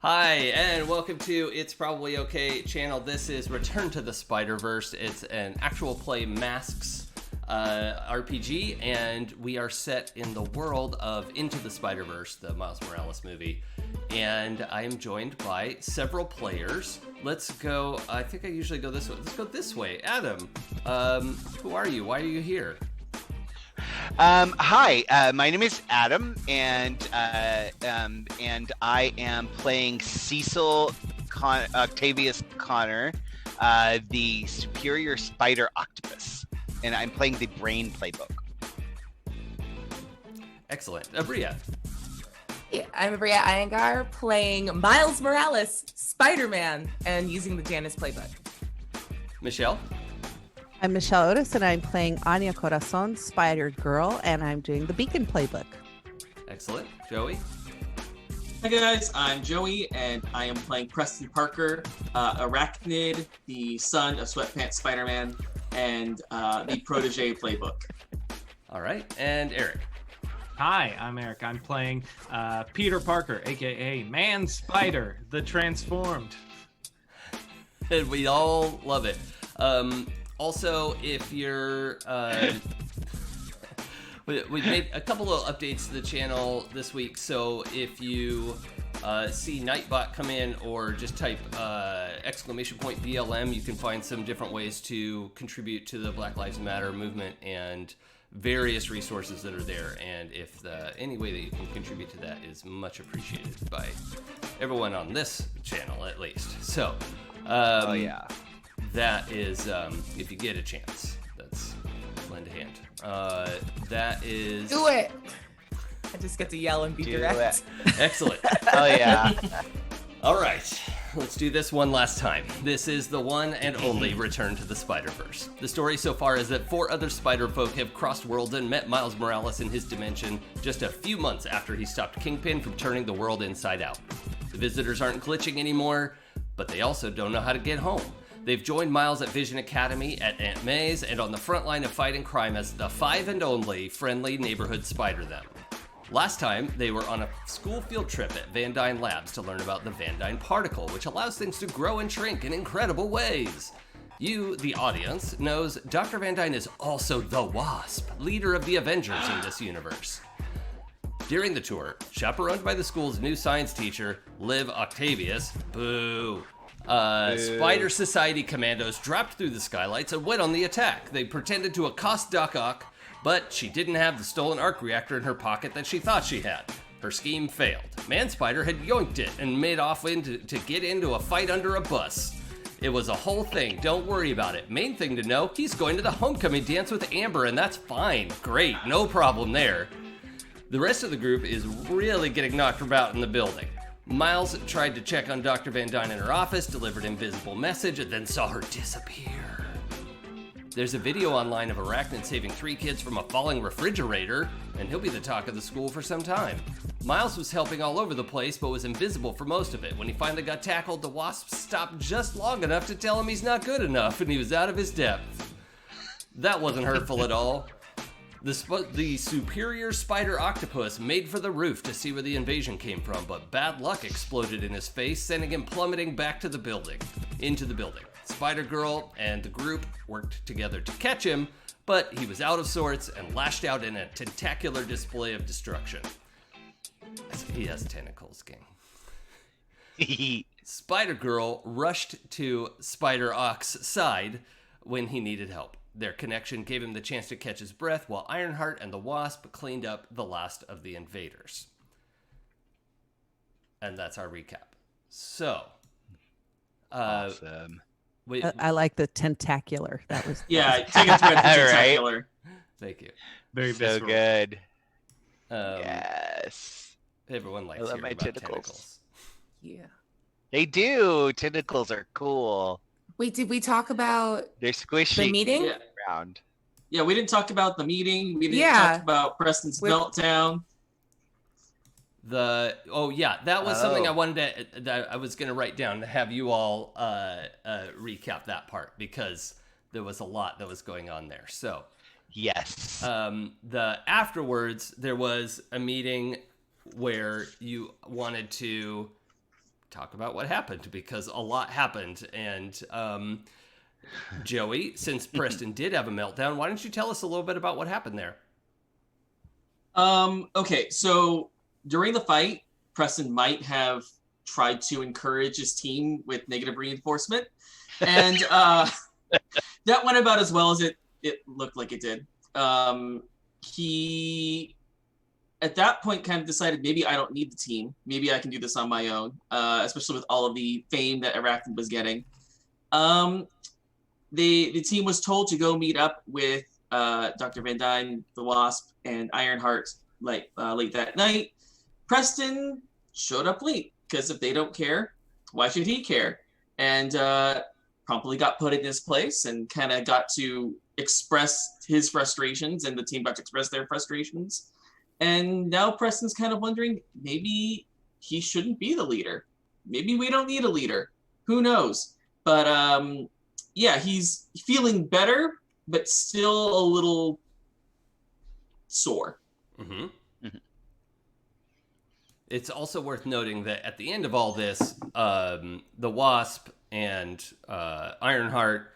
Hi, and welcome to It's Probably Okay channel. This is Return to the Spiderverse. It's an actual play masks RPG, and we are set in the world of Into the Spiderverse, the Miles Morales movie. And I am joined by several players. Let's go, I think I usually go this way. Let's go this way. Adam, who are you? Why are you here? Hi, my name is Adam, and I am playing Cecil Octavius Connor, the superior spider octopus, and I'm playing the brain playbook. Excellent. Bria. Yeah, I'm Bria Iyengar, playing Miles Morales, Spider-Man, and using the Janice playbook. Michelle. I'm Michelle Otis, and I'm playing Anya Corazon, Spider-Girl, and I'm doing the Beacon playbook. Excellent. Joey. Hi guys, I'm Joey, and I am playing Preston Parker, Arachnid, the son of Sweatpants Spider-Man, and the Protege playbook. All right, and Eric. Hi, I'm Eric. I'm playing Peter Parker, aka Man Spider, the Transformed. And we all love it. Also, if you're, we made a couple of updates to the channel this week, so if you see Nightbot come in or just type !BLM, you can find some different ways to contribute to the Black Lives Matter movement and various resources that are there, and if any way that you can contribute to that is much appreciated by everyone on this channel, at least. So, Oh yeah. that is, if you get a chance, that's lend a hand. That is... Do it! I just get to yell and be direct. Excellent. Oh yeah. All right, let's do this one last time. This is the one and only Return to the Spiderverse. The story so far is that 4 other Spider-Folk have crossed worlds and met Miles Morales in his dimension just a few months after he stopped Kingpin from turning the world inside out. The visitors aren't glitching anymore, but they also don't know how to get home. They've joined Miles at Vision Academy at Aunt May's and on the front line of fighting crime as the 5 and only friendly neighborhood Spider-Them. Last time, they were on a school field trip at Van Dyne Labs to learn about the Van Dyne particle, which allows things to grow and shrink in incredible ways. You, the audience, knows Dr. Van Dyne is also the Wasp, leader of the Avengers in this universe. During the tour, chaperoned by the school's new science teacher, Liv Octavius, boo, Spider Society commandos dropped through the skylights and went on the attack. They pretended to accost Doc Ock, but she didn't have the stolen arc reactor in her pocket that she thought she had. Her scheme failed. Man Spider had yoinked it and made off to get into a fight under a bus. It was a whole thing, don't worry about it. Main thing to know, he's going to the homecoming dance with Amber, and that's fine. Great, no problem there. The rest of the group is really getting knocked about in the building. Miles tried to check on Dr. Van Dyne in her office, delivered an invisible message, and then saw her disappear. There's a video online of Arachnid saving 3 kids from a falling refrigerator, and he'll be the talk of the school for some time. Miles was helping all over the place, but was invisible for most of it. When he finally got tackled, the Wasp stopped just long enough to tell him he's not good enough, and he was out of his depth. That wasn't hurtful at all. The superior spider octopus made for the roof to see where the invasion came from, but bad luck exploded in his face, sending him plummeting back to the building, into the building. Spider-Girl and the group worked together to catch him, but he was out of sorts and lashed out in a tentacular display of destruction. He has tentacles, gang. Spider-Girl rushed to Spider-Ock's side when he needed help. Their connection gave him the chance to catch his breath while Ironheart and the Wasp cleaned up the last of the invaders. And that's our recap. So, Awesome. I like the tentacular. That was Yeah, take it to a spectacular. Thank you. Very So visceral. good. Yes. Everyone likes I love hearing my about tentacles. Yeah. They do. Tentacles are cool. Wait, did we talk about They're squishy. the meeting? Yeah. Around. Yeah, we didn't talk about the meeting. We didn't Yeah. talk about Preston's With- meltdown. That was something I wanted that I was going to write down to have you all recap that part, because there was a lot that was going on there. So Yes. Afterwards, there was a meeting where you wanted to talk about what happened, because a lot happened. And Joey, since Preston did have a meltdown, why don't you tell us a little bit about what happened there? Okay, so during the fight, Preston might have tried to encourage his team with negative reinforcement, and that went about as well as it looked like it did. He at that point kind of decided, maybe I don't need the team. Maybe I can do this on my own, especially with all of the fame that Arachnid was getting. The team was told to go meet up with Dr. Van Dyne, the Wasp, and Ironheart late that night. Preston showed up late, because if they don't care, why should he care? And promptly got put in his place and kind of got to express his frustrations, and the team got to express their frustrations. And now Preston's kind of wondering, maybe he shouldn't be the leader. Maybe we don't need a leader. Who knows? But yeah, he's feeling better, but still a little sore. Mm-hmm. It's also worth noting that at the end of all this, the Wasp and Ironheart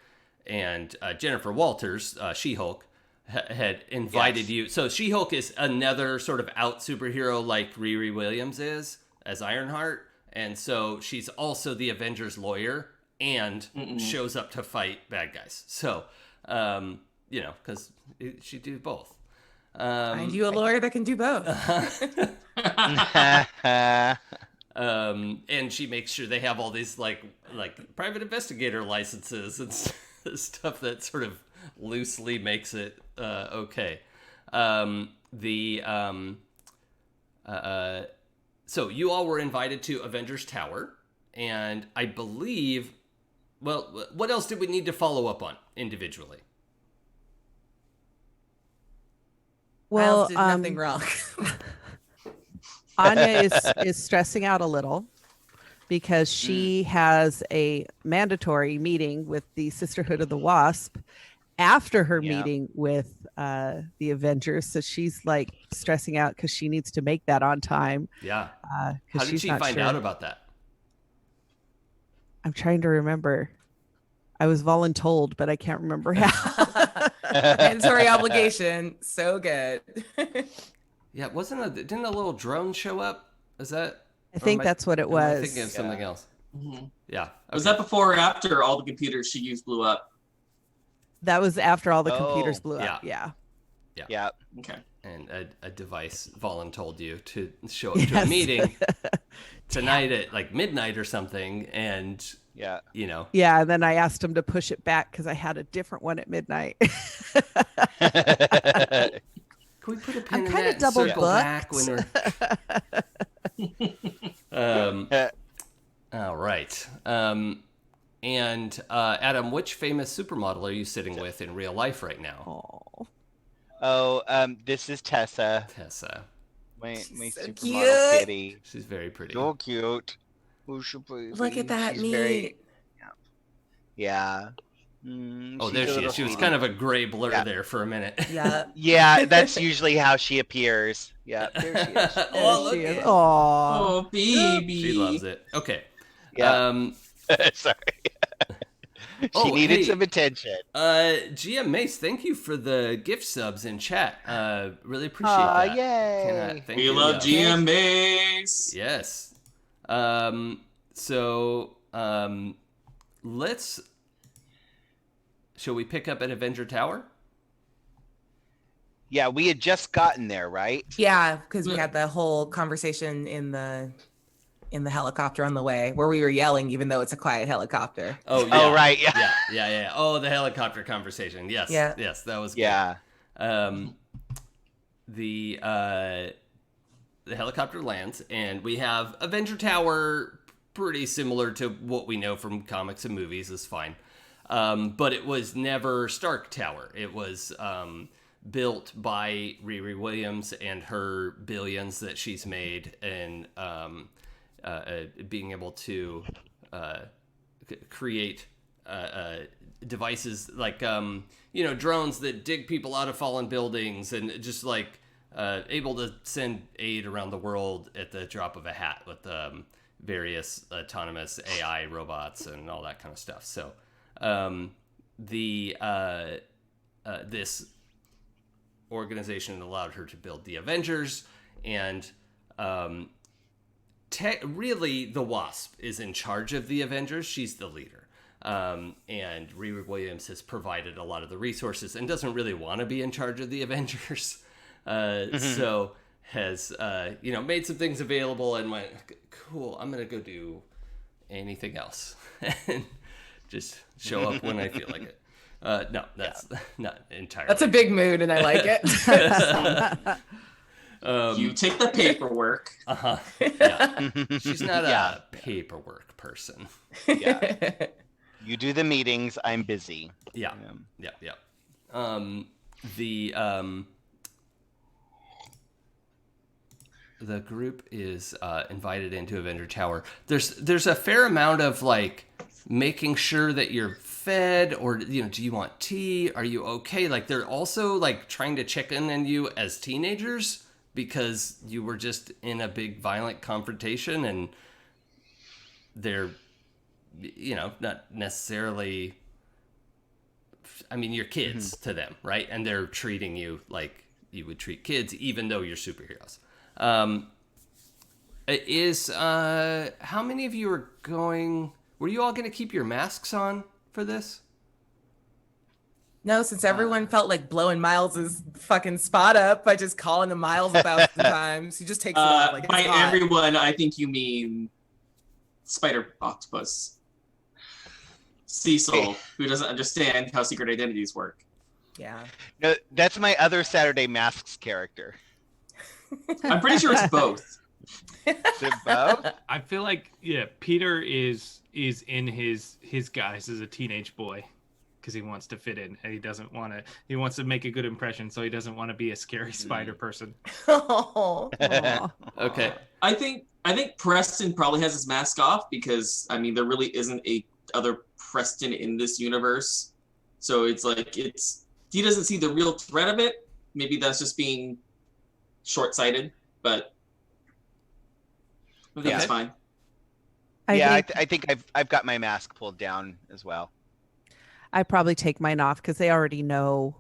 and Jennifer Walters, She-Hulk, had invited you. So She-Hulk is another sort of out superhero like Riri Williams is as Ironheart. And so she's also the Avengers lawyer and shows up to fight bad guys. So, because she do both. Find you a lawyer that can do both. And she makes sure they have all these like private investigator licenses and stuff that sort of loosely makes it okay. So you all were invited to Avengers Tower, and I believe, well, what else did we need to follow up on individually? Miles did nothing wrong. Anya is stressing out a little because she has a mandatory meeting with the Sisterhood of the Wasp after her meeting with the Avengers. So she's like stressing out because she needs to make that on time. Yeah. How did she find out about that? I'm trying to remember. I was voluntold, but I can't remember how. Mandatory obligation. So good. Yeah, didn't a little drone show up? Is that? I think that's what it was. I thinking of something else. Mm-hmm. Yeah. Okay. Was that before or after all the computers she used blew up? That was after all the computers blew up. Yeah. Okay. And a device voluntold you to show up to a meeting tonight at like midnight or something, and Yeah, and then I asked him to push it back because I had a different one at midnight. Can we put a pin in kinda that? double Circle back when we're. All right. And Adam, which famous supermodel are you sitting with in real life right now? This is Tessa. My so supermodel cute. kitty. She's very pretty. So cute. Look at that She's meat. very- Yeah. Oh, there she is. She was kind of a gray blur there for a minute. Yeah. Yeah, that's usually how she appears. Yeah, there she is. Oh, look She is. at- Aw. Oh, baby. She loves it. Okay. Yeah. Sorry. She needed some attention. GM Mace, thank you for the gift subs in chat. Really appreciate that. Yay. Thank We you. love GM Mace. Yes. Shall we pick up at Avenger Tower? Yeah, we had just gotten there, right? Yeah, because we had the whole conversation in the helicopter on the way where we were yelling, even though it's a quiet helicopter. Oh, yeah. Oh, right. Yeah. Yeah. Oh, the helicopter conversation. Yes. Yeah. Yes, that was good. Yeah. The helicopter lands, and we have Avenger Tower, pretty similar to what we know from comics and movies, is fine. But it was never Stark Tower. It was built by Riri Williams and her billions that she's made, and being able to create devices like drones that dig people out of fallen buildings, and just like able to send aid around the world at the drop of a hat with various autonomous AI robots and all that kind of stuff. So this organization allowed her to build the Avengers, and really the Wasp is in charge of the Avengers. She's the leader. And Riri Williams has provided a lot of the resources and doesn't really want to be in charge of the Avengers. So has, made some things available and went, cool, I'm going to go do anything else and just show up when I feel like it. No, that's not entirely. That's a big mood, and I like it. You take the paperwork. Yeah. She's not a paperwork person. Yeah. You do the meetings. I'm busy. Yeah. The group is invited into Avenger Tower. There's a fair amount of like making sure that you're fed, or do you want tea? Are you okay? Like they're also like trying to check in on you as teenagers because you were just in a big violent confrontation, and they're not necessarily, I mean, you're kids to them, right? And they're treating you like you would treat kids, even though you're superheroes. How many of you were you all going to keep your masks on for this? No, since everyone felt like blowing Miles's fucking spot up by just calling him Miles about times, he just takes it off like it's by hot. everyone, I think you mean Spider Octopus. Cecil, who doesn't understand how secret identities work. Yeah. No, that's my other Saturday Masks character. I'm pretty sure it's both. Is it both? I feel like Peter is in his guise as a teenage boy because he wants to fit in and he wants to make a good impression, so he doesn't want to be a scary spider person. Oh. Okay. I think Preston probably has his mask off because I mean there really isn't a other Preston in this universe. So it's like he doesn't see the real threat of it. Maybe that's just being short-sighted, but I think it's fine. I think I've got my mask pulled down as well. I probably take mine off because they already know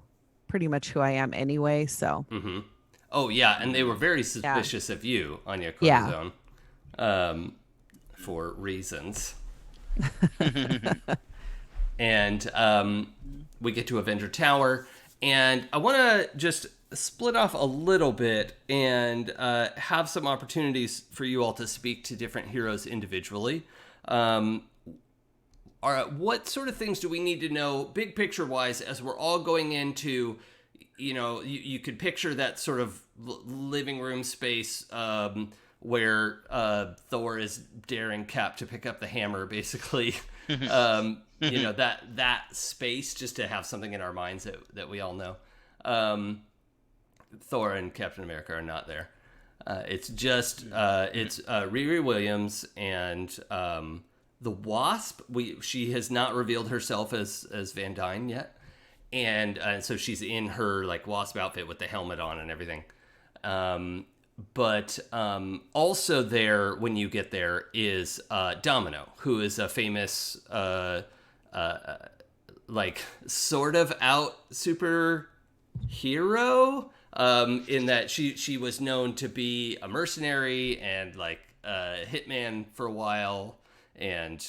pretty much who I am anyway. So. Mm-hmm. Oh yeah, and they were very suspicious of you, Anya Corazon, for reasons. And we get to Avenger Tower, and I want to just split off a little bit and have some opportunities for you all to speak to different heroes individually. What sort of things do we need to know, big picture wise, as we're all going into, you could picture that sort of living room space where Thor is daring Cap to pick up the hammer, basically. That space, just to have something in our minds that we all know. Thor and Captain America are not there. It's just it's Riri Williams and the Wasp. She has not revealed herself as Van Dyne yet, and so she's in her like Wasp outfit with the helmet on and everything. But also there, when you get there, is Domino, who is a famous like sort of out superhero. In that she was known to be a mercenary and like a hitman for a while, and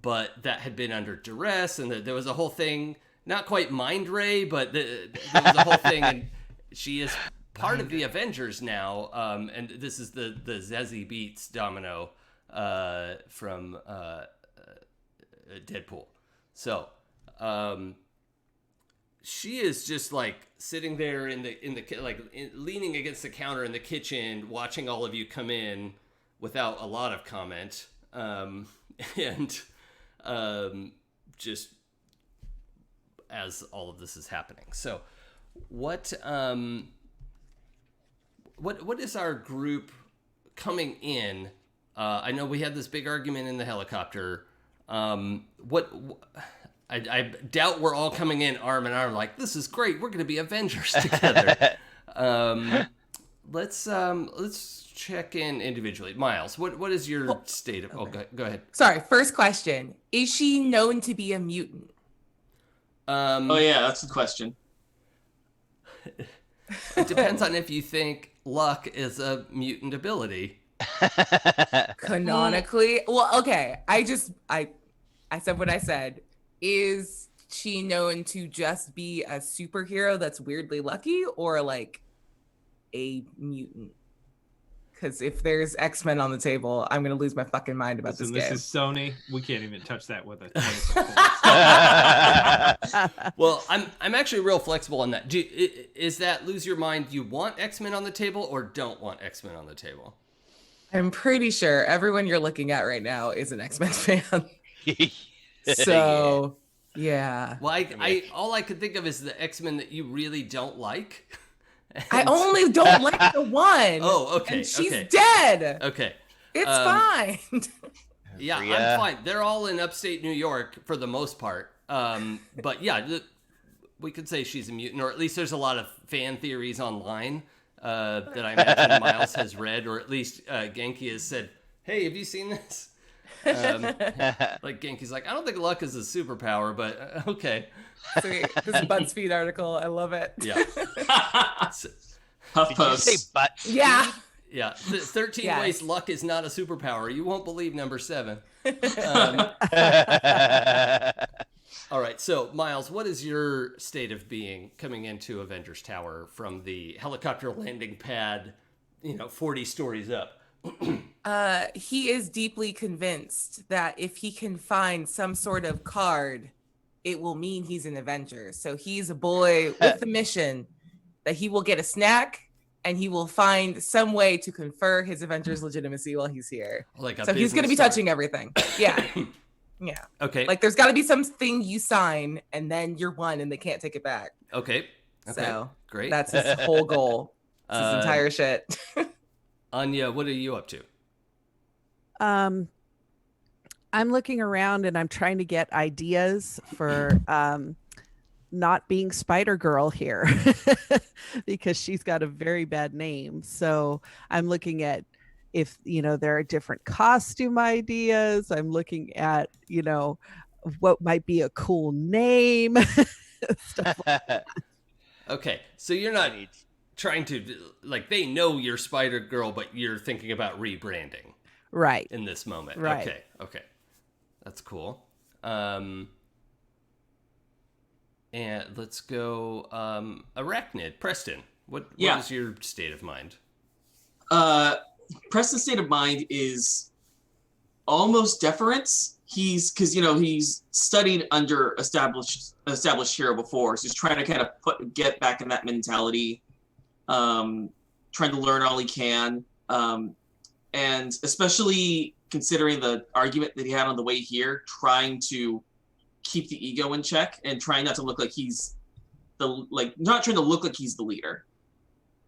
but that had been under duress, and there was a whole thing, not quite Mind Ray, but there was a whole thing, and she is part of the Avengers now, and this is the Zazie Beetz Domino from Deadpool. So she is just like sitting there leaning against the counter in the kitchen, watching all of you come in without a lot of comment, and just as all of this is happening. So, what is our group coming in? I know we had this big argument in the helicopter. I doubt we're all coming in arm in arm like, this is great, we're going to be Avengers together. let's check in individually. Miles, what is your state of? Okay. Oh, go ahead. Sorry, first question. Is she known to be a mutant? Oh yeah, that's the question. It depends on if you think luck is a mutant ability. Canonically, well, okay. I said what I said. Is she known to just be a superhero that's weirdly lucky, or like a mutant? Because if there's X-Men on the table, I'm gonna lose my fucking mind about Listen, this game. this is Sony. We can't even touch that with a 20. Well, I'm actually real flexible on that. Is that lose your mind? You want X-Men on the table or don't want X-Men on the table? I'm pretty sure everyone you're looking at right now is an X-Men fan. So, yeah. Well, I all I could think of is the X-Men that you really don't like. I only don't like the one. Oh, okay. And she's okay. dead. Okay. It's fine. Yeah, Yeah. I'm fine. They're all in upstate New York for the most part. But yeah, we could say she's a mutant, or at least there's a lot of fan theories online that I imagine Miles has read, or at least Genki has said, "Hey, have you seen this?" Like Genki's like, "I don't think luck is a superpower, but okay." Sweet. This is a BuzzFeed article. I love it. Yeah. Huff Did you post. say butt? Yeah. Yeah, 13 Yes. ways luck is not a superpower. You won't believe number 7. All right, so Miles, what is your state of being coming into Avengers Tower from the helicopter landing pad, 40 stories up? He is deeply convinced that if he can find some sort of card, it will mean he's an Avenger. So he's a boy with the mission that he will get a snack and he will find some way to confer his Avengers legitimacy while he's here. Like a So he's going to be business card? touching everything. Yeah. Yeah. Okay. Like there's got to be something you sign and then you're one and they can't take it back. Okay. So Great. that's his whole goal. It's his entire shit. Anya, what are you up to? I'm looking around and I'm trying to get ideas for not being Spider Girl here because she's got a very bad name. So I'm looking at if, there are different costume ideas. I'm looking at, what might be a cool name. Stuff like that. Okay, so you're not trying to, they know you're Spider Girl, but you're thinking about rebranding. Right. In this moment. Right. Okay. That's cool. And let's go Arachnid. Preston, what is your state of mind? Preston's state of mind is almost deference. He's studied under established hero before, so he's trying to kind of get back in that mentality, trying to learn all he can, and especially considering the argument that he had on the way here, trying to keep the ego in check and trying not to look like he's not trying to look like he's the leader,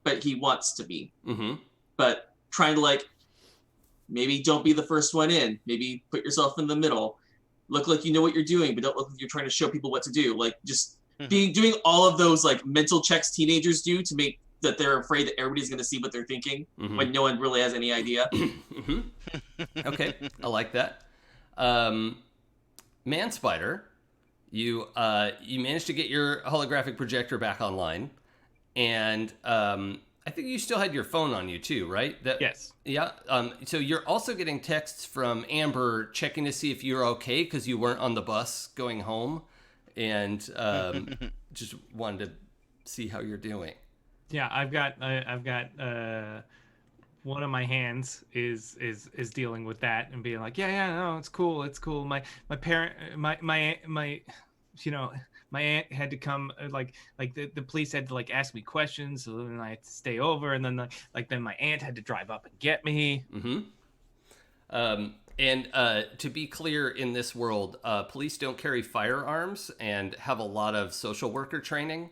but he wants to be. Mm-hmm. But trying to maybe don't be the first one in. Maybe put yourself in the middle. Look like you know what you're doing, but don't look like you're trying to show people what to do. Doing all of those mental checks teenagers do to make that they're afraid that everybody's going to see what they're thinking when no one really has any idea. Mm-hmm. Okay, I like that. Man Spider, you managed to get your holographic projector back online, and I think you still had your phone on you too, right? Yes. Yeah. So you're also getting texts from Amber checking to see if you're okay because you weren't on the bus going home, and just wanted to see how you're doing. Yeah, I've got one of my hands is dealing with that and being like, yeah, no, it's cool. My parent, my aunt had to come, the police had to ask me questions, so then I had to stay over, and then then my aunt had to drive up and get me. Mm-hmm. And to be clear, in this world, police don't carry firearms and have a lot of social worker training,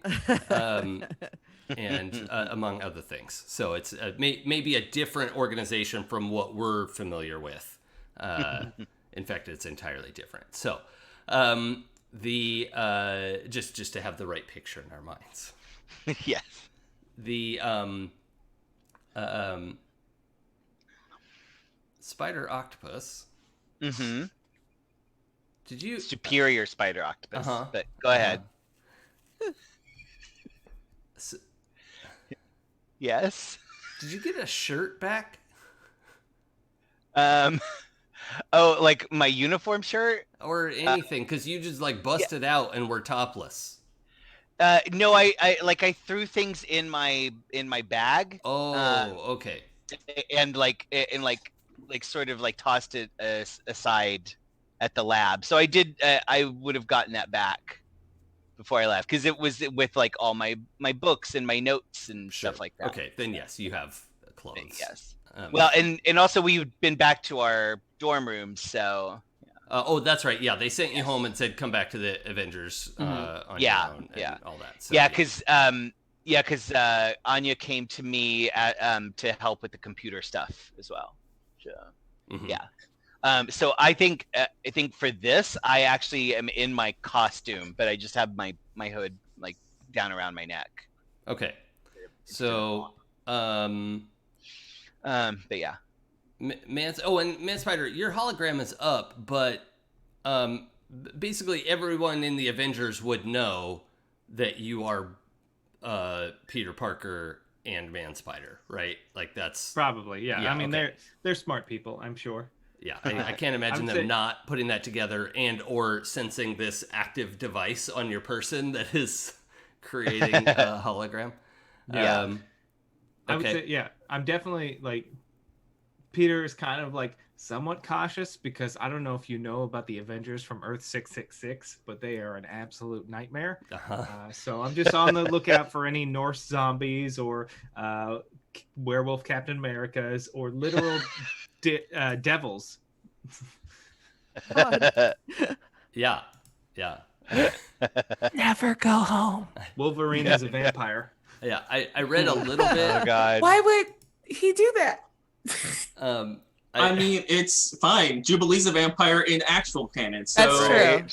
and among other things. So it's maybe a different organization from what we're familiar with. In fact, it's entirely different. So just to have the right picture in our minds. Yes. Spider Octopus. Mm-hmm. Did you Superior spider octopus. Uh-huh. But go ahead. S- Yes. Did you get a shirt back? Oh, like my uniform shirt? Or anything, because you just like busted out and were topless. No, I threw things in my bag. Okay. And sort of like tossed it aside at the lab. So I did. I would have gotten that back before I left because it was with like all my books and my notes and stuff like that. Okay, then yes, you have clothes. Yes. Well, and also we've been back to our dorm rooms, so. Oh, that's right. Yeah, they sent you home and said come back to the Avengers on your own and all that. So, because Anya came to me to help with the computer stuff as well. So, yeah. So I think for this, I actually am in my costume, but I just have my hood like down around my neck. Okay. So, but yeah. Man Spider, your hologram is up, but basically everyone in the Avengers would know that you are Peter Parker and Man Spider, right? Like that's probably, yeah. I mean, okay. they're smart people, I'm sure. Yeah, I can't imagine them not putting that together and or sensing this active device on your person that is creating a hologram. Yeah. Okay. I would say, yeah, I'm definitely like Peter is kind of like somewhat cautious because I don't know if you know about the Avengers from Earth 666, but they are an absolute nightmare. So I'm just on the lookout for any Norse zombies or werewolf Captain Americas or literal devils. Yeah. Never go home. Wolverine is a vampire. Yeah, I read a little bit. Oh God. Why would he do that? I mean, it's fine. Jubilee's a vampire in actual canon. So That's true.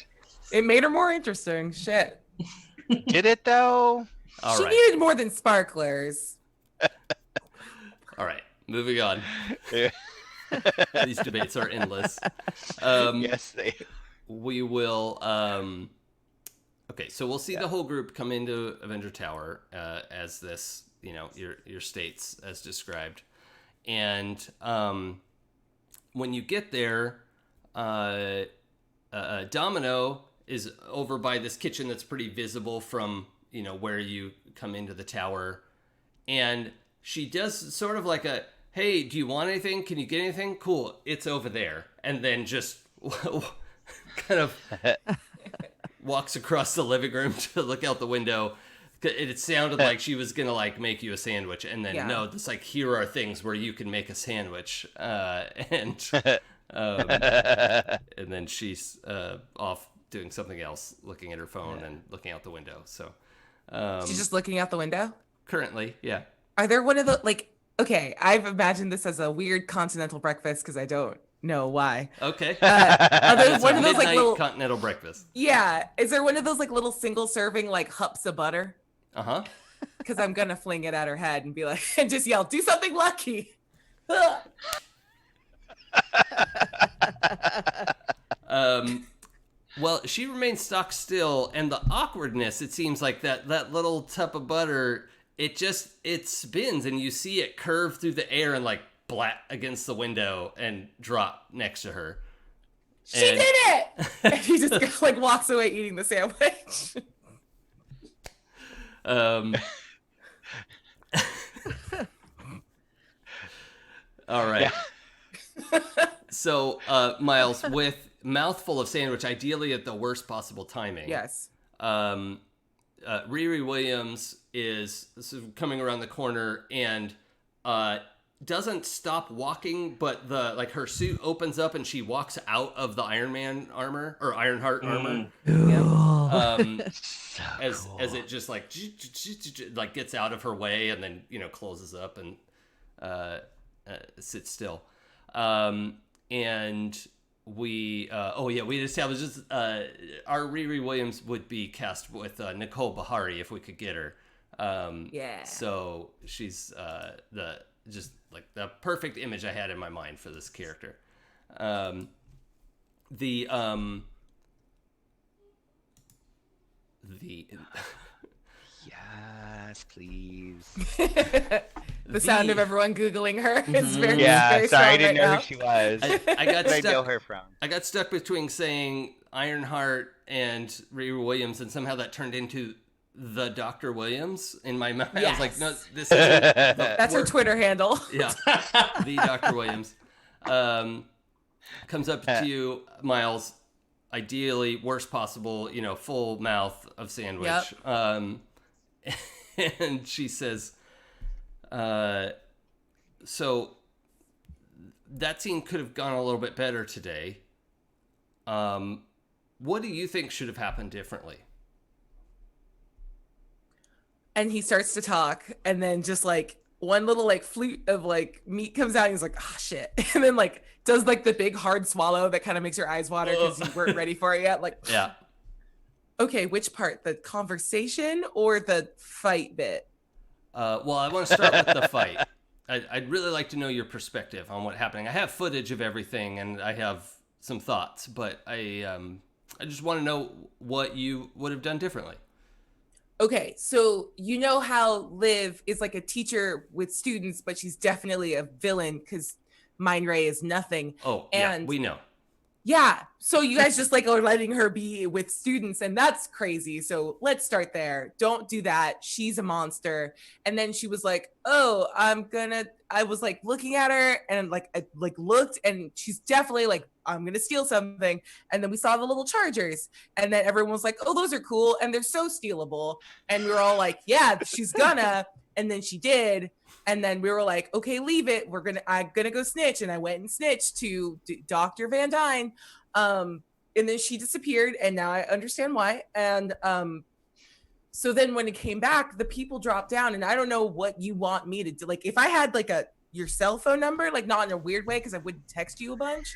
It made her more interesting. Shit. Did it though? She needed more than sparklers. All right, moving on. These debates are endless. Yes, they. We will. Okay, so we'll see the whole group come into Avenger Tower as this, your states as described, and when you get there, Domino is over by this kitchen that's pretty visible from where you come into the tower, and she does sort of like a, hey, do you want anything? Can you get anything? Cool, it's over there, and then just kind of walks across the living room to look out the window. It sounded like she was gonna like make you a sandwich, and then no, it's like, here are things where you can make a sandwich, and then she's off doing something else, looking at her phone and looking out the window. So She's just looking out the window? Currently, yeah. Are there one of the, like, okay, I've imagined this as a weird continental breakfast because I don't know why. Okay. Are there one of those like little continental breakfast? Yeah. Is there one of those like little single serving like hups of butter? Uh-huh. Because I'm gonna fling it at her head and be like, and just yell, do something lucky. Well, she remains stock still, and the awkwardness, it seems like that little tub of butter, it spins, and you see it curve through the air and like blat against the window and drop next to her. She did it! And he just like walks away eating the sandwich. All right. Yeah. So, Miles, with mouthful of sandwich, ideally at the worst possible timing. Yes. Riri Williams is coming around the corner and doesn't stop walking, but her suit opens up and she walks out of the Iron Man armor or Ironheart armor. As it just like gets out of her way and then closes up and sits still. And we established this, our Riri Williams would be cast with Nicole Bahari if we could get her. Yeah. So she's just like the perfect image I had in my mind for this character. The Yes, please. The sound of everyone Googling her is very, Yeah, very sorry, I strong didn't right know now. who she was. I got Where did I know stuck. her from? I got stuck between saying Ironheart and Riri Williams, and somehow that turned into the Dr. Williams in my mind. I was like, no, this isn't. That's her Twitter handle. Yeah, the Dr. Williams comes up to you, Miles. Ideally, worst possible, full mouth of sandwich. Yep. And she says, so that scene could have gone a little bit better today. What do you think should have happened differently? And he starts to talk, and then just like one little like flute of like meat comes out, and he's like, oh shit. And then like does like the big hard swallow that kind of makes your eyes water because you weren't ready for it yet. Like, yeah. Okay, which part? The conversation or the fight bit? Well, I want to start with the fight. I'd really like to know your perspective on what's happening. I have footage of everything, and I have some thoughts, but I just want to know what you would have done differently. Okay, so you know how Liv is like a teacher with students, but she's definitely a villain because Mind Ray is nothing. Oh, and yeah, we know. Yeah, so you guys just like are letting her be with students, and that's crazy. So let's start there. Don't do that. She's a monster. And then she was like, "Oh, I was like looking at her, and like I like looked, and she's definitely like, I'm gonna steal something." And then we saw the little chargers, and then everyone was like, "Oh, those are cool, and they're so stealable." And we were all like, "Yeah, she's gonna." And then she did. And then we were like, okay, leave it. I'm gonna go snitch. And I went and snitched to Dr. Van Dyne. And then she disappeared, and now I understand why. And so then when it came back, the people dropped down, and I don't know what you want me to do. Like if I had like your cell phone number, like not in a weird way, because I wouldn't text you a bunch.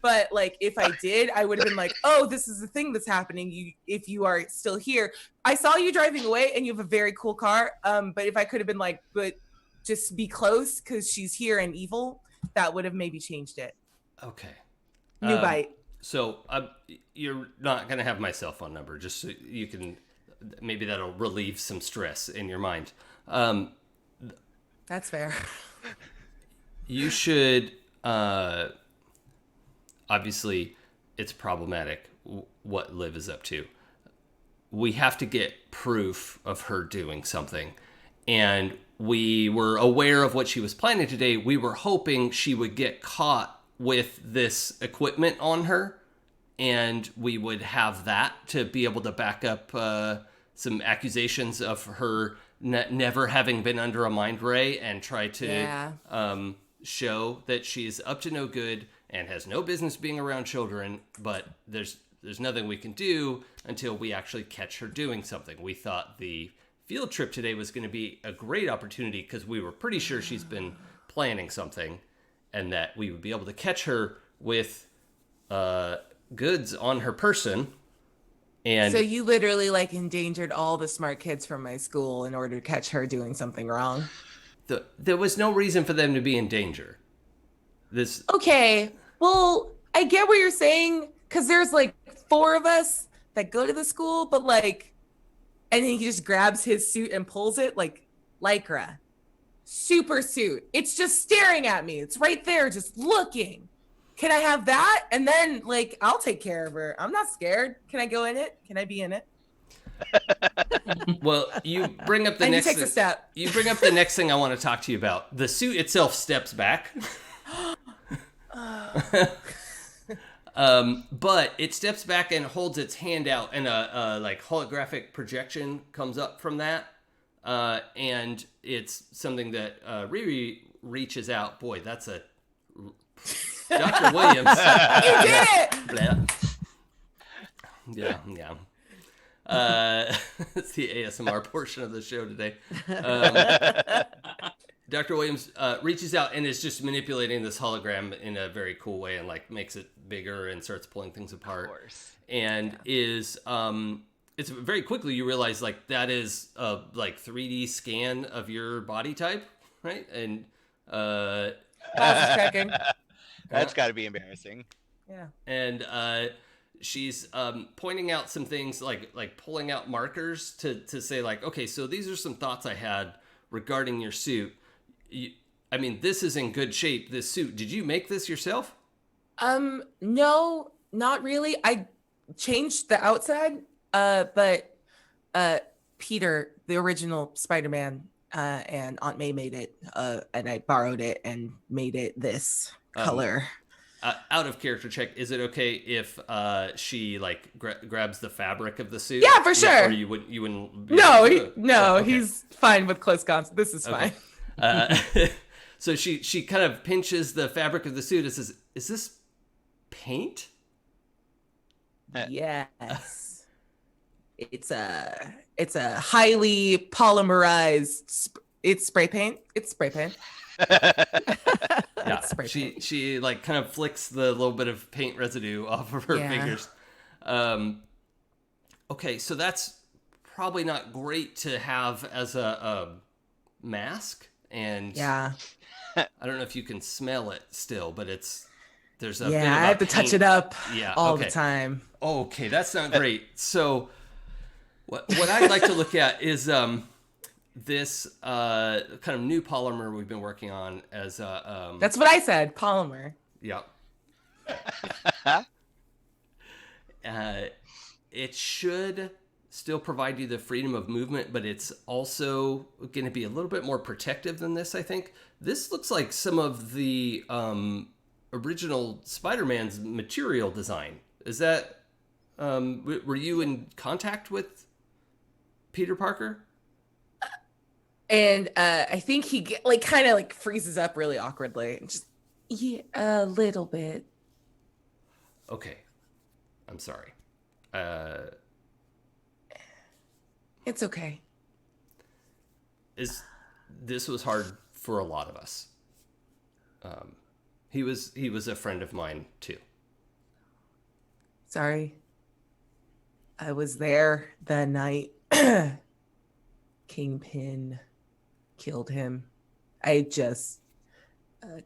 But like if I did, I would have been like, oh, this is the thing that's happening. If you are still here. I saw you driving away, and you have a very cool car. But if I could have been like, but just be close because she's here and evil, that would have maybe changed it. Okay. New bite. So you're not going to have my cell phone number, just so you can, maybe that'll relieve some stress in your mind. That's fair. You should, obviously, it's problematic what Liv is up to. We have to get proof of her doing something. And we were aware of what she was planning today. We were hoping she would get caught with this equipment on her, and we would have that to be able to back up some accusations of her never having been under a mind ray, and try to show that she's up to no good and has no business being around children. But there's nothing we can do until we actually catch her doing something. We thought the field trip today was going to be a great opportunity because we were pretty sure she's been planning something, and that we would be able to catch her with goods on her person. And so you literally like endangered all the smart kids from my school in order to catch her doing something wrong. There was no reason for them to be in danger. Okay, well, I get what you're saying, because there's like 4 of us that go to the school, but like, and then he just grabs his suit and pulls it like Lycra. Super suit. It's just staring at me. It's right there, just looking. Can I have that? And then like, I'll take care of her. I'm not scared. Can I go in it? Can I be in it? Well, you bring up the and next he takes a step. You bring up the next thing I want to talk to you about. The suit itself steps back. But it steps back and holds its hand out, and a like holographic projection comes up from that, and it's something that Riri reaches out. Boy, that's a Dr. Williams. You did it. Blah. Yeah. It's the ASMR portion of the show today. Dr. Williams reaches out and is just manipulating this hologram in a very cool way, and like makes it bigger and starts pulling things apart. Of course. And is it's very quickly you realize like that is a like 3D scan of your body type, right? And Boss is checking. That's got to be embarrassing. Yeah. And she's pointing out some things, like pulling out markers to say, like, okay, so these are some thoughts I had regarding your suit. I mean, this is in good shape, this suit. Did you make this yourself? No, not really. I changed the outside, but Peter, the original Spider-Man, and Aunt May made it, and I borrowed it and made it this color. Out of character check, is it okay if she like grabs the fabric of the suit? Yeah, for sure. Or you wouldn't. Be No, okay. he's fine with close comps. This is fine. So she kind of pinches the fabric of the suit and says, "Is this paint?" Yes. It's a highly polymerized. It's spray paint. It's spray paint. Yeah, she like kind of flicks the little bit of paint residue off of her fingers. Okay, so that's probably not great to have as a mask, and yeah, I don't know if you can smell it still, but there's a bit of I have to touch it up all the time. Okay, that's not great. So what I'd like to look at is this kind of new polymer we've been working on as that's what I said, polymer. Yeah. It should still provide you the freedom of movement, but it's also going to be a little bit more protective than this, I think. This looks like some of the original Spider-Man's material design. Is that were you in contact with Peter Parker? And I think he kind of freezes up really awkwardly. And just a little bit. Okay, I'm sorry. It's okay. This was hard for a lot of us. He was a friend of mine too. Sorry. I was there the night Kingpin killed him. I just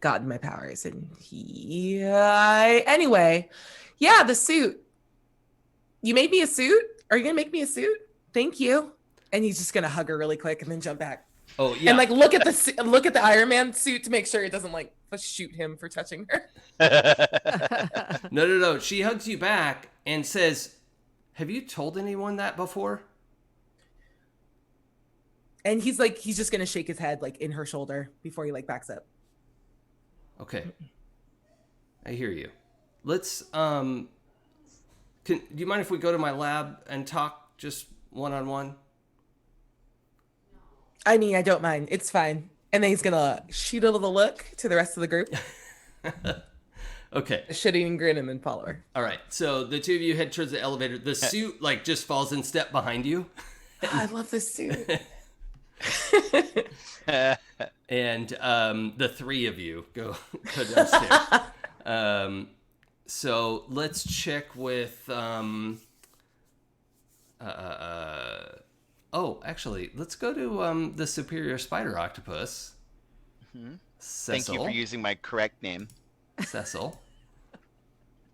gotten my powers, and anyway, yeah, the suit. You made me a suit? Are you gonna make me a suit? Thank you. And he's just gonna hug her really quick and then jump back. Oh yeah. And look at the Iron Man suit to make sure it doesn't shoot him for touching her. No. She hugs you back and says, "Have you told anyone that before?" And he's just gonna shake his head in her shoulder before he backs up. Okay. I hear you. Let's do you mind if we go to my lab and talk just one-on-one? I mean, I don't mind. It's fine. And then he's gonna shoot a little look to the rest of the group. Okay. A shit-eating grin and then follow her. All right. So the two of you head towards the elevator. The suit just falls in step behind you. I love this suit. And the three of you go downstairs. So let's check with actually, let's go to the superior spider octopus. Mm-hmm. Cecil. Thank you for using my correct name. Cecil.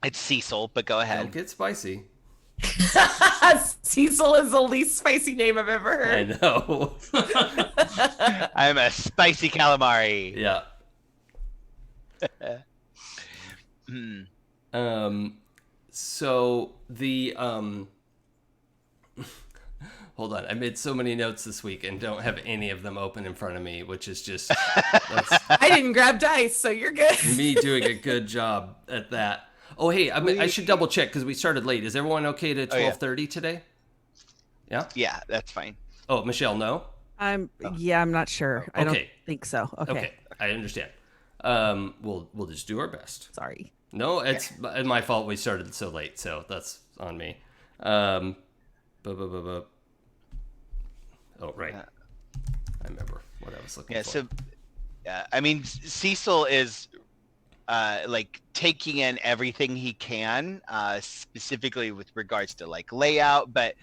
It's Cecil, but go ahead. Don't get spicy. Cecil is the least spicy name I've ever heard. I know. I'm a spicy calamari. Yeah. So the hold on, I made so many notes this week and don't have any of them open in front of me, which is just I didn't grab dice, so you're good. Me doing a good job at that. Oh, hey, I should double check because we started late. Is everyone okay to 12:30 today? Yeah. Yeah, that's fine. Oh, Michelle, no. I'm not sure. I don't think so. Okay. I understand. We'll just do our best. Sorry. No, it's my fault. We started so late, so that's on me. Oh, right. I remember what I was looking for. I mean, Cecil is taking in everything he can, specifically with regards to layout, but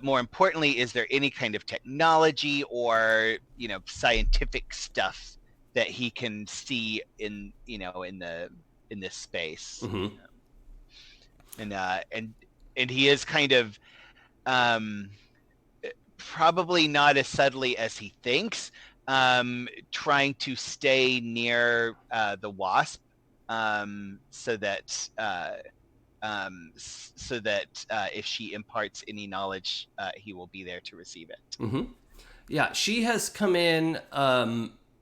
more importantly, is there any kind of technology or scientific stuff that he can see in this space. Mhm. And he is kind of probably not as subtly as he thinks, trying to stay near the wasp, so that if she imparts any knowledge, he will be there to receive it. Mm-hmm. Yeah, she has come in,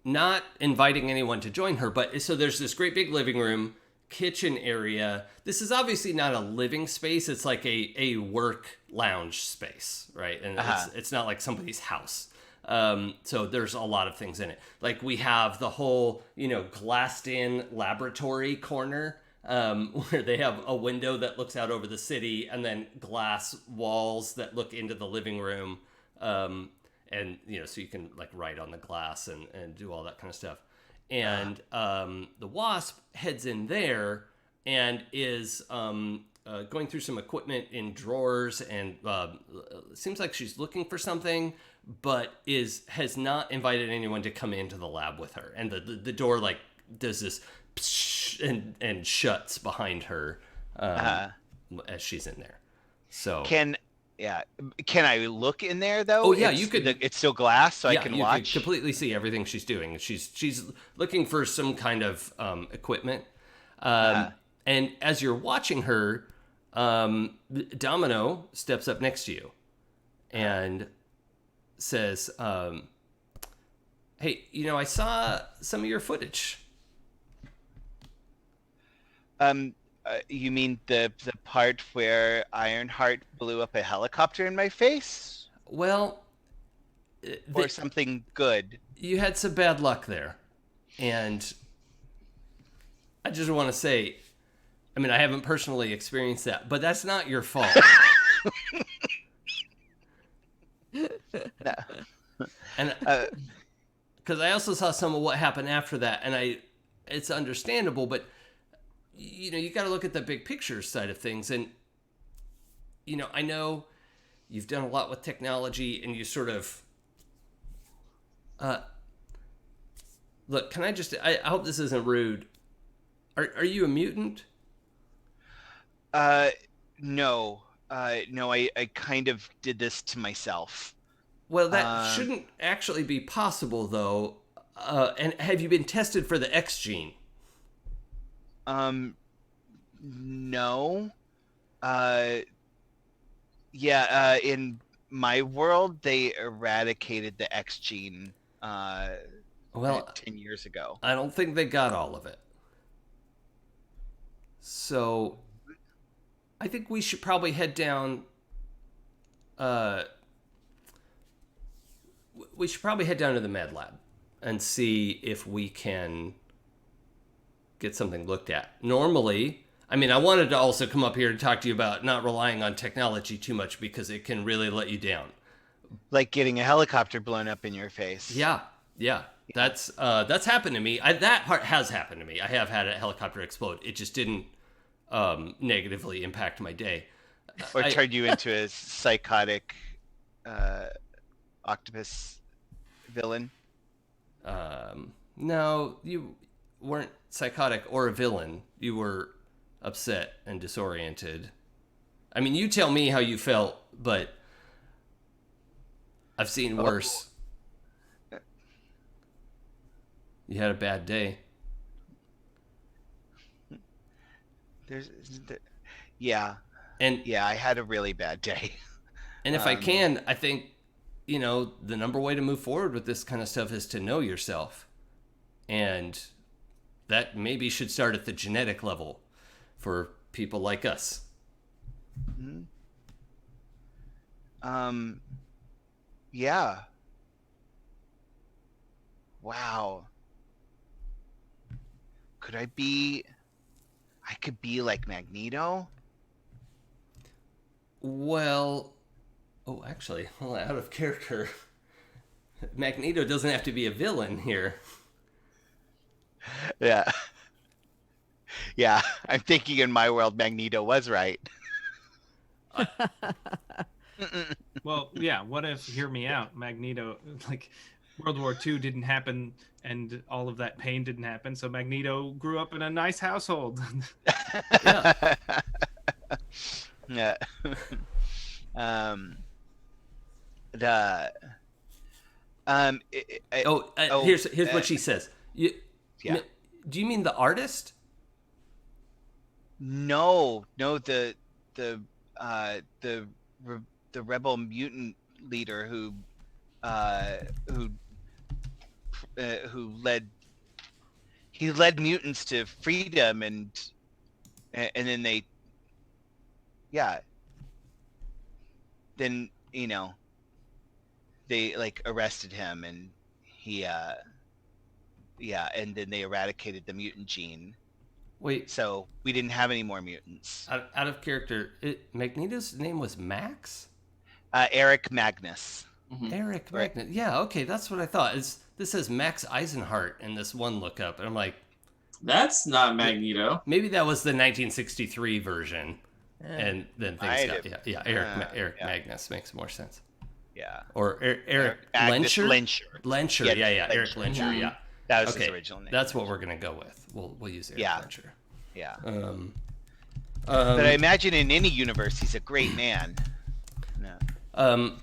not inviting anyone to join her, but so there's this great big living room, kitchen area. This is obviously not a living space. It's like a work lounge space, right? And it's not like somebody's house. So there's a lot of things in it. Like we have the whole, glassed in laboratory corner, where they have a window that looks out over the city and then glass walls that look into the living room. And, so you can like write on the glass and do all that kind of stuff. And the wasp heads in there and is going through some equipment in drawers, and seems like she's looking for something, but has not invited anyone to come into the lab with her. And the door like does this and shuts behind her as she's in there. So Can I look in there though? Oh yeah, you could. It's still glass, so I can watch. Could completely see everything she's doing. She's looking for some kind of equipment. And as you're watching her, Domino steps up next to you and says, "Hey, I saw some of your footage." You mean the part where Ironheart blew up a helicopter in my face? Well, or something good? You had some bad luck there. And I just want to say, I haven't personally experienced that, but that's not your fault. No. And because I also saw some of what happened after that, and it's understandable, but you got to look at the big picture side of things. And, I know you've done a lot with technology and you sort of, look, can I hope this isn't rude. Are you a mutant? No, I kind of did this to myself. Well, that shouldn't actually be possible though. And have you been tested for the X gene? No. In my world, they eradicated the X gene, 10 years ago. I don't think they got all of it. So, I think we should probably head down, to the med lab and see if we can get something looked at. Normally, I wanted to also come up here to talk to you about not relying on technology too much because it can really let you down. Like getting a helicopter blown up in your face. Yeah. That's happened to me. That part has happened to me. I have had a helicopter explode. It just didn't negatively impact my day. Or turned you into a psychotic octopus villain. No, you weren't psychotic or a villain. You were upset and disoriented. You tell me how you felt, but I've seen worse. You had a bad day. I had a really bad day. And if I can, I think, the number way to move forward with this kind of stuff is to know yourself. And that maybe should start at the genetic level for people like us. Mm-hmm. Yeah. Wow. I could be like Magneto? Well, actually, out of character. Magneto doesn't have to be a villain here. Yeah. Yeah, I'm thinking in my world, Magneto was right. Well, yeah. What if, hear me out, Magneto, World War II didn't happen and all of that pain didn't happen. So Magneto grew up in a nice household. Yeah. Yeah. The Here's what she says. Yeah. Do you mean the artist? No, the rebel mutant leader who led mutants to freedom, and then then they like arrested him, and he and then they eradicated the mutant gene. Wait, So we didn't have any more mutants. out of character, Magneto's name was Max? Eric Magnus. Mhm. Eric Right. Magnus. Yeah, okay, that's what I thought. This says Max Eisenhart in this one lookup, and I'm like, That's not Magneto. maybe that was the 1963 version, and then things Might got have- Eric yeah. Magnus makes more sense. Yeah. Or Eric Magnus Lencher? Lencher. Lencher, Yeah, yeah, Eric Lencher. Lencher, Mhm. yeah. That was Okay, his original name. that's what we're gonna go with. We'll use Eric Yeah. Lencher. Yeah. But But I imagine in any universe, he's a great man. No.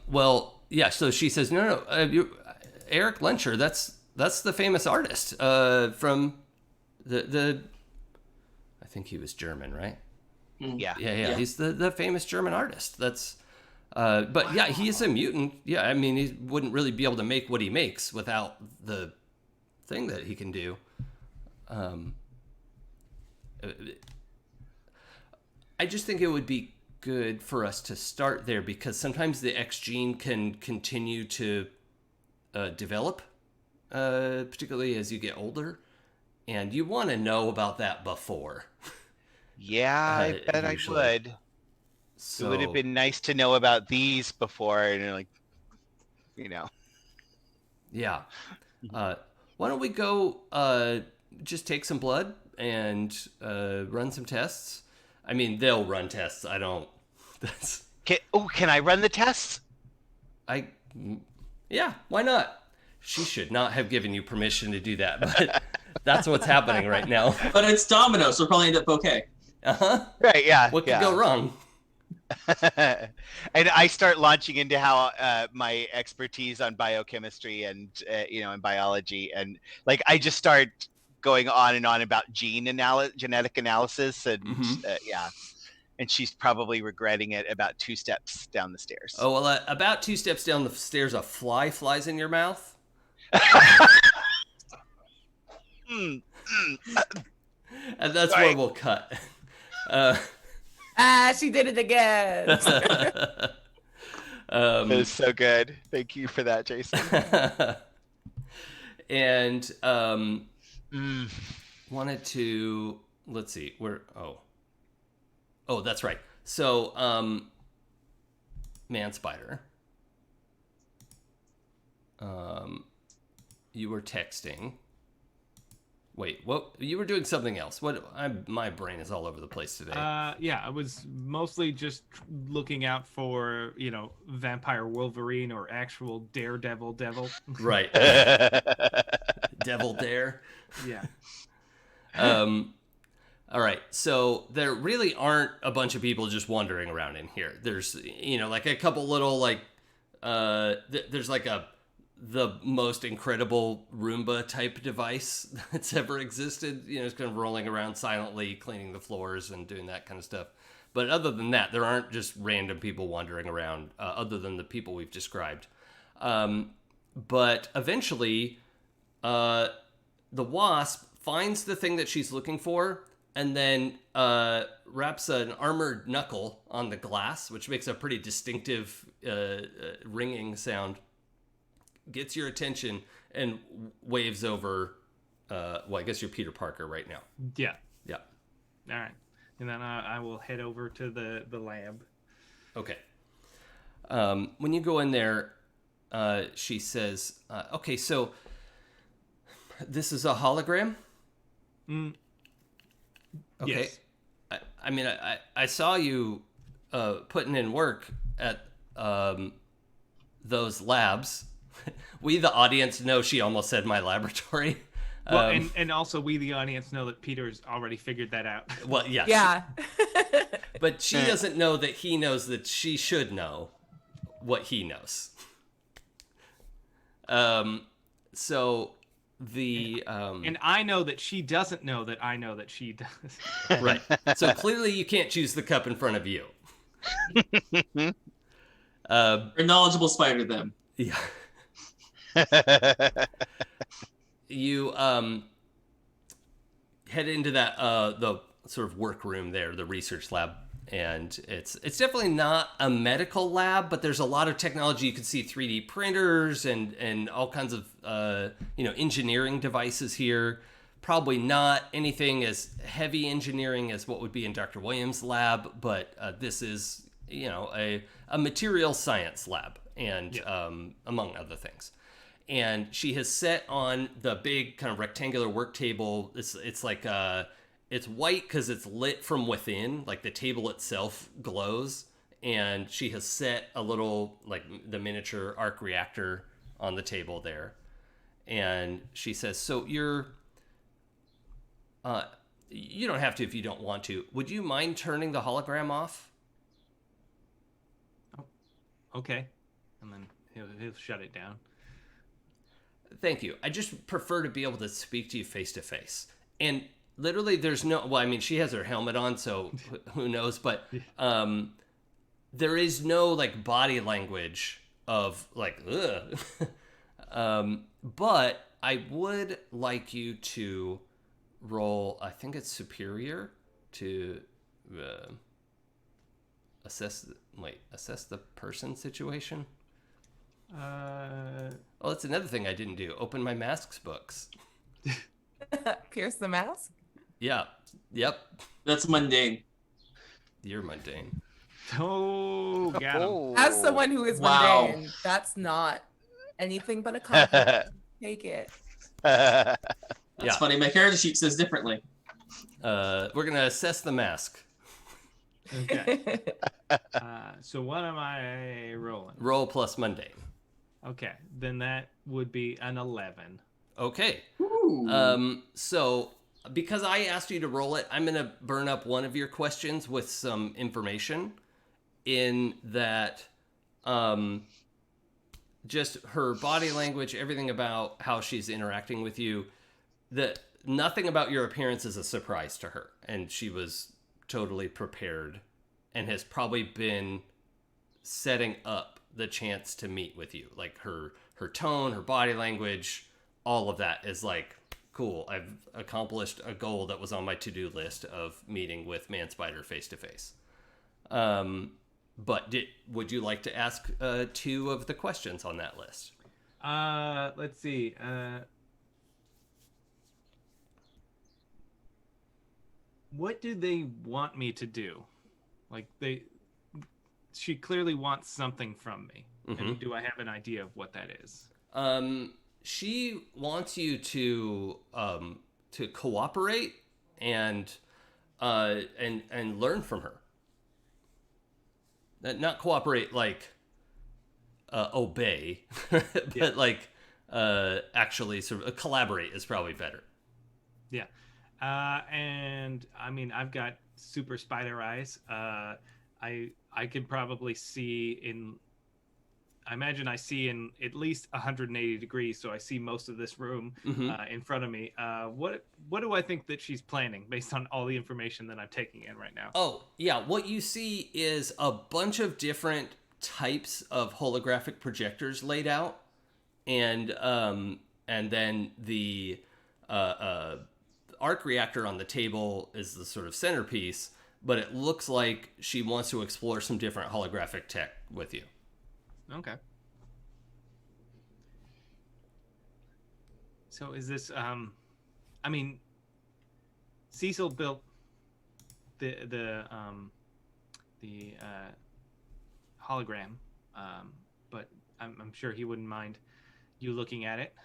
well, yeah. So she says, no, Eric Lencher. That's the famous artist from the. I think he was German, right? Yeah. Yeah. He's the famous German artist. That's. But yeah, he is a mutant. Yeah, I mean, he wouldn't really be able to make what he makes without the thing that he can do. I just think it would be good for us to start there, because sometimes the X gene can continue to develop, particularly as you get older, and you want to know about that before. Yeah, I bet usually. I would. So It would have been nice to know about these before, and yeah. Why don't we go just take some blood and run some tests? I mean, they'll run tests. I don't. That's. Can I run the tests? Yeah, why not? She should not have given you permission to do that, but that's what's happening right now. But it's Domino, so we'll probably end up okay. Uh-huh. Right, yeah. What could go wrong? And I start launching into how my expertise on biochemistry and and biology, and like I just start going on and on about genetic analysis, and and she's probably regretting it about 2 steps down the stairs. Oh, well, about 2 steps down the stairs, a fly flies in your mouth. And that's where we'll cut. She did it again. That is so good. Thank you for that, Jason. And wanted to, let's see, that's right. So Man Spider, you were texting. Wait, what? You were doing something else. My brain is all over the place today. Yeah, I was mostly just looking out for, Vampire Wolverine or actual Daredevil Devil. Right. Devil Dare. Yeah. All right. So there really aren't a bunch of people just wandering around in here. There's, like a couple little there's like the most incredible Roomba type device that's ever existed. It's kind of rolling around silently, cleaning the floors and doing that kind of stuff. But other than that, there aren't just random people wandering around, other than the people we've described. But eventually, the Wasp finds the thing that she's looking for, and then wraps an armored knuckle on the glass, which makes a pretty distinctive ringing sound. Gets your attention and waves over. I guess you're Peter Parker right now. Yeah. Yeah. All right. And then I will head over to the lab. Okay. When you go in there, she says, okay, so this is a hologram? Okay. Yes. I mean, I saw you putting in work at those labs. We, the audience, know she almost said my laboratory. Well, and also we, the audience, know that Peter's already figured that out. Well, yeah. Yeah. But she doesn't know that he knows that she should know what he knows. So the and I know that she doesn't know that I know that she does. right. So clearly you can't choose the cup in front of you. A knowledgeable spider, then. Yeah. You head into that the sort of workroom there, the research lab, and it's definitely not a medical lab, but there's a lot of technology. You can see 3D printers and all kinds of engineering devices here. Probably not anything as heavy engineering as what would be in Dr. Williams' lab, but this is a material science lab, and among other things. And she has set on the big kind of rectangular work table. It's like it's white because it's lit from within, like the table itself glows. And she has set a little, like the miniature arc reactor on the table there. And she says, "So you don't have to if you don't want to. Would you mind turning the hologram off?" Oh, okay. And then he'll shut it down. Thank you. I just prefer to be able to speak to you face to face. And literally there's no, well, I mean, she has her helmet on, so who knows, but there is no like body language of like, ugh. But I would like you to roll, I think it's superior, to assess the person situation. Oh, that's another thing I didn't do. Open my masks books. Pierce the mask? Yeah. Yep. That's mundane. You're mundane. Oh, got him. As someone who is Wow. mundane, that's not anything but a compliment. Take it. That's Yeah. funny. My character sheet says differently. We're going to assess the mask. Okay. So what am I rolling? Roll plus mundane. Okay, then that would be an 11. Okay. Ooh. So because I asked you to roll it, I'm going to burn up one of your questions with some information in that just her body language, everything about how she's interacting with you, that nothing about your appearance is a surprise to her. And she was totally prepared and has probably been setting up the chance to meet with you. Like her tone, her body language, all of that is like, cool, I've accomplished a goal that was on my to-do list of meeting with Man Spider face to face. But would you like to ask 2 of the questions on that list? Let's see. What do they want me to do? Like she clearly wants something from me. Mm-hmm. And do I have an idea of what that is? She wants you to cooperate and learn from her. Not cooperate like obey, but like actually sort of collaborate is probably better. Yeah. And I mean, I've got super spider eyes. I can probably see I imagine I see in at least 180 degrees, so I see most of this room in front of me. What do I think that she's planning based on all the information that I'm taking in right now? Oh, yeah. What you see is a bunch of different types of holographic projectors laid out, and then the arc reactor on the table is the sort of centerpiece, but it looks like she wants to explore some different holographic tech with you. Okay. So is this I mean, Cecil built the hologram, but I'm sure he wouldn't mind you looking at it.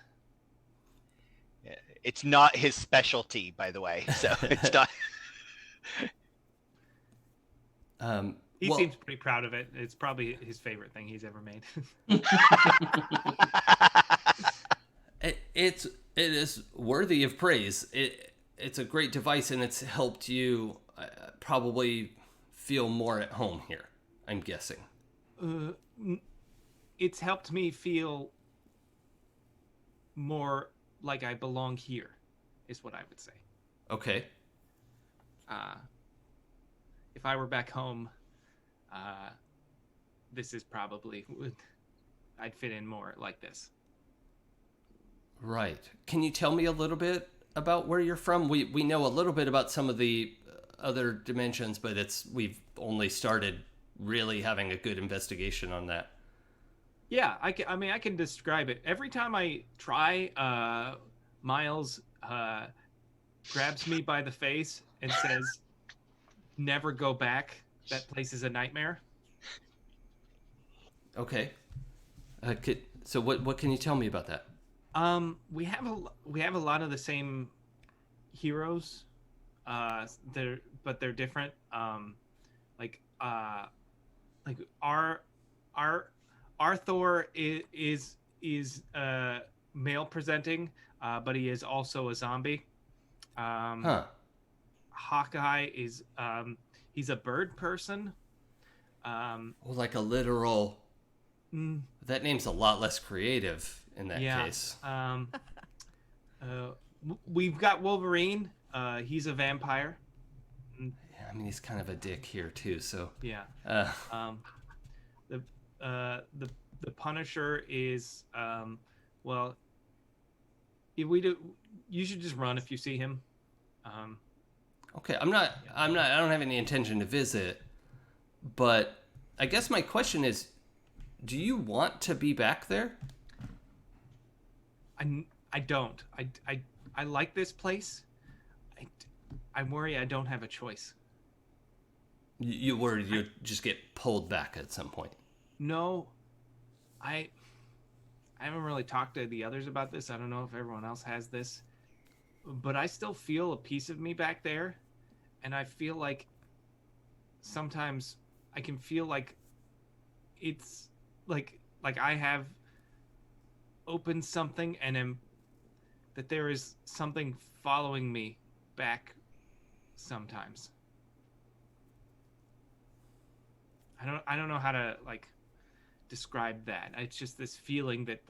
It's not his specialty, by the way. So it's not. He Well- seems pretty proud of it. It's probably his favorite thing he's ever made. It is worthy of praise. It's a great device, and it's helped you probably feel more at home here, I'm guessing. It's helped me feel more like I belong here, is what I would say. Okay. If I were back home, this is probably I'd fit in more like this. Right. Can you tell me a little bit about where you're from? We know a little bit about some of the other dimensions, but we've only started really having a good investigation on that. Yeah, I can describe it. Every time I try, Miles grabs me by the face and says, "Never go back. That place is a nightmare." Okay. So what can you tell me about that? We have a lot of the same heroes. They're different. Like our Thor is male presenting, but he is also a zombie. Huh. Hawkeye is he's a bird person. Well, like a literal. That name's a lot less creative in that case. We've got Wolverine. He's a vampire. Yeah, I mean, he's kind of a dick here too. So Yeah. uh, The Punisher is well. If we do, you should just run if you see him. okay, I don't have any intention to visit, but I guess my question is, do you want to be back there? I don't. I like this place. I worry I don't have a choice. You worry you just get pulled back at some point. No, I haven't really talked to the others about this. I don't know if everyone else has this, but I still feel a piece of me back there, and I feel like sometimes I can feel like it's like I have opened something and that there is something following me back sometimes. I don't know how to describe that. It's just this feeling that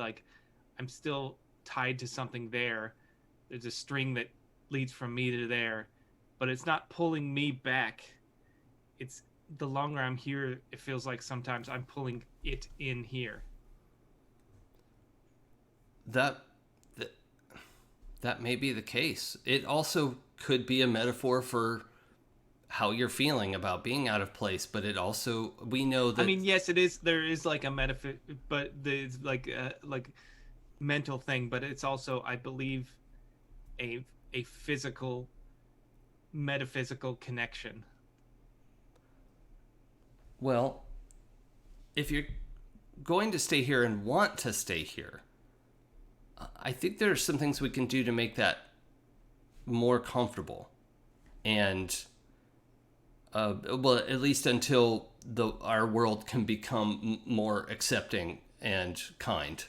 I'm still tied to something there. There's a string that leads from me to there, but it's not pulling me back. It's the longer I'm here, it feels like sometimes I'm pulling it in here. That may be the case. It also could be a metaphor for how you're feeling about being out of place, but it also, we know that. I mean, yes, it is. There is a but there's mental thing, but it's also, I believe, a physical, metaphysical connection. Well, if you're going to stay here and want to stay here, I think there are some things we can do to make that more comfortable. And, well, at least until our world can become more accepting and kind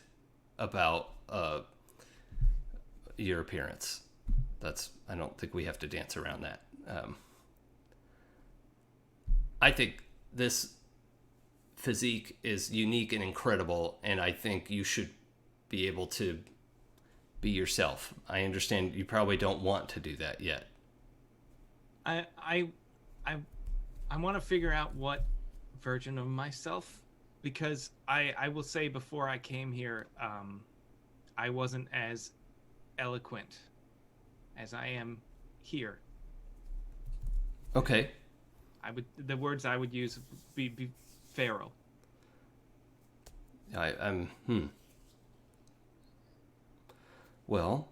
about your appearance. I don't think we have to dance around that. I think this physique is unique and incredible, and I think you should be able to be yourself. I understand you probably don't want to do that yet. I want to figure out what version of myself, because I will say before I came here, I wasn't as eloquent as I am here. Okay. The words I would use would be feral. Well,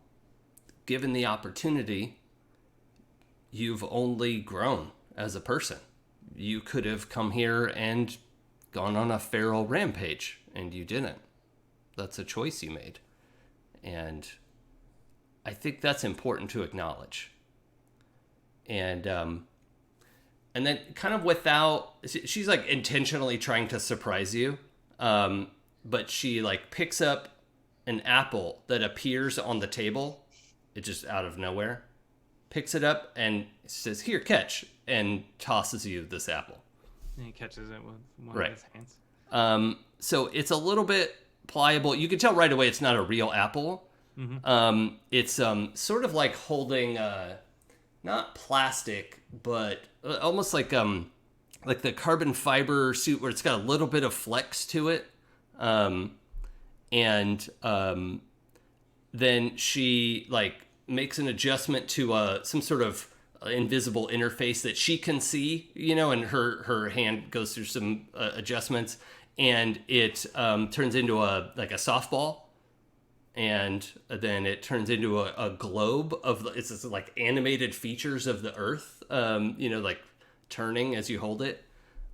given the opportunity, you've only grown as a person. You could have come here and gone on a feral rampage, and you didn't. That's a choice you made. And I think that's important to acknowledge. And and then kind of without, she's like intentionally trying to surprise you, but she like picks up an apple that appears on the table. It just out of nowhere, picks it up and says, "Here, catch," and tosses you this apple. And he catches it with one Right. of his hands. So it's a little bit pliable. You can tell right away it's not a real apple. It's sort of like holding not plastic, but almost like the carbon fiber suit where it's got a little bit of flex to it. Then she like makes an adjustment to some sort of invisible interface that she can see, and her hand goes through some adjustments, and it turns into a softball, and then it turns into a globe of it's this, like animated features of the Earth, like turning as you hold it,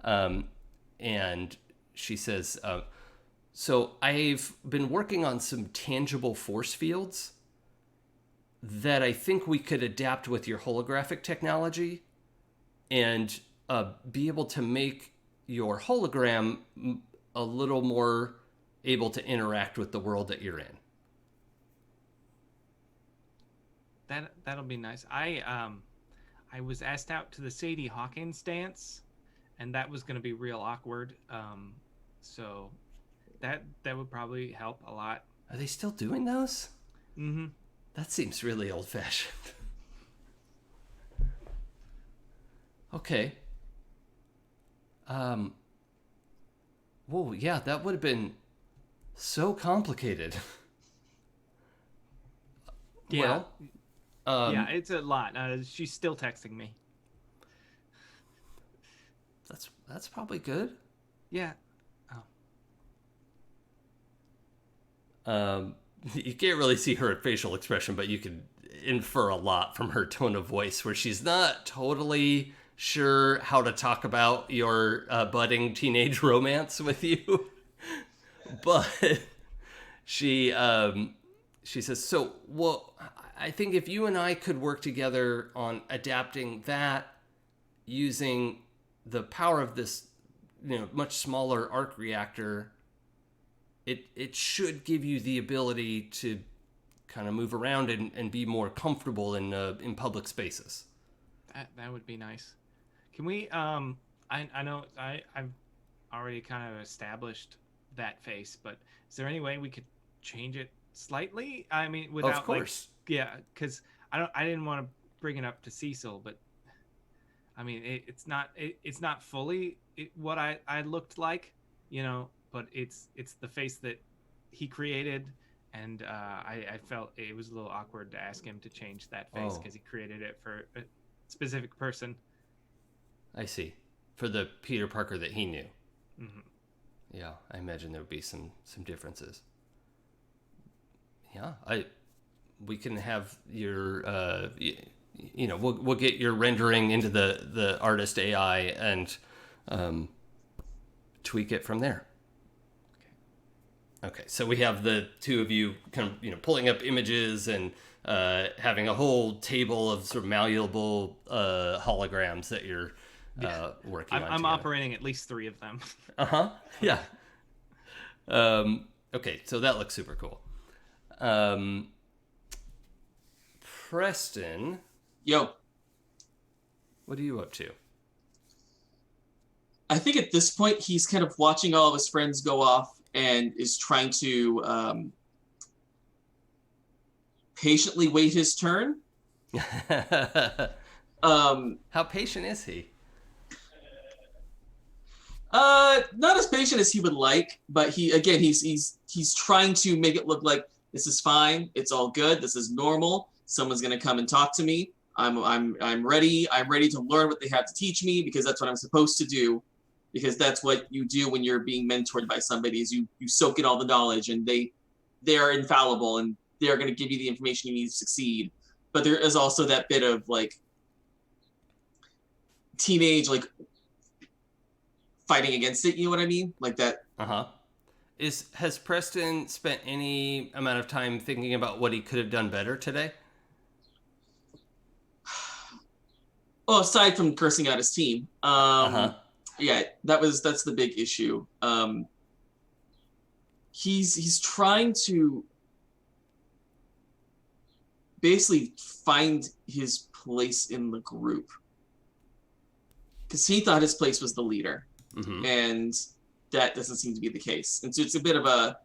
and she says, "So I've been working on some tangible force fields that I think we could adapt with your holographic technology and be able to make your hologram a little more able to interact with the world that you're in." That'll be nice. I was asked out to the Sadie Hawkins dance, and that was going to be real awkward. So that would probably help a lot. Are they still doing those? Mm-hmm. That seems really old-fashioned. Okay. Whoa, yeah, that would have been so complicated. Yeah. Well, yeah, it's a lot. She's still texting me. that's probably good. Yeah. You can't really see her facial expression, but you can infer a lot from her tone of voice, where she's not totally sure how to talk about your budding teenage romance with you. But she says, "So, well, I think if you and I could work together on adapting that using the power of this, much smaller arc reactor, it should give you the ability to kind of move around and be more comfortable in public spaces." That would be nice. Can we? I know I've already kind of established that face, but is there any way we could change it slightly? I mean, without Of course. because I didn't want to bring it up to Cecil, but I mean it's not fully what I looked like, but it's the face that he created, and I felt it was a little awkward to ask him to change that face because he created it for a specific person. I see. For the Peter Parker that he knew. Mm-hmm. Yeah, I imagine there would be some differences. Yeah, we can have your we'll get your rendering into the artist AI and tweak it from there. Okay, so we have the two of you kind of pulling up images and having a whole table of sort of malleable holograms that you're working on. I'm together. operating at least 3 of them. Yeah. Okay, so that looks super cool. Preston, Yo, what are you up to? I think at this point he's kind of watching all of his friends go off and is trying to patiently wait his turn. How patient is he? Not as patient as he would like, but he's trying to make it look like this is fine, it's all good, this is normal. Someone's gonna come and talk to me. I'm ready. I'm ready to learn what they have to teach me because that's what I'm supposed to do. Because that's what you do when you're being mentored by somebody is you soak in all the knowledge and they're infallible and they're gonna give you the information you need to succeed. But there is also that bit of like teenage like fighting against it, you know what I mean? Like that. Has Preston spent any amount of time thinking about what he could have done better today? Oh, aside from cursing out his team, yeah, that's the big issue. He's trying to basically find his place in the group because he thought his place was the leader, and that doesn't seem to be the case. And so it's a bit of a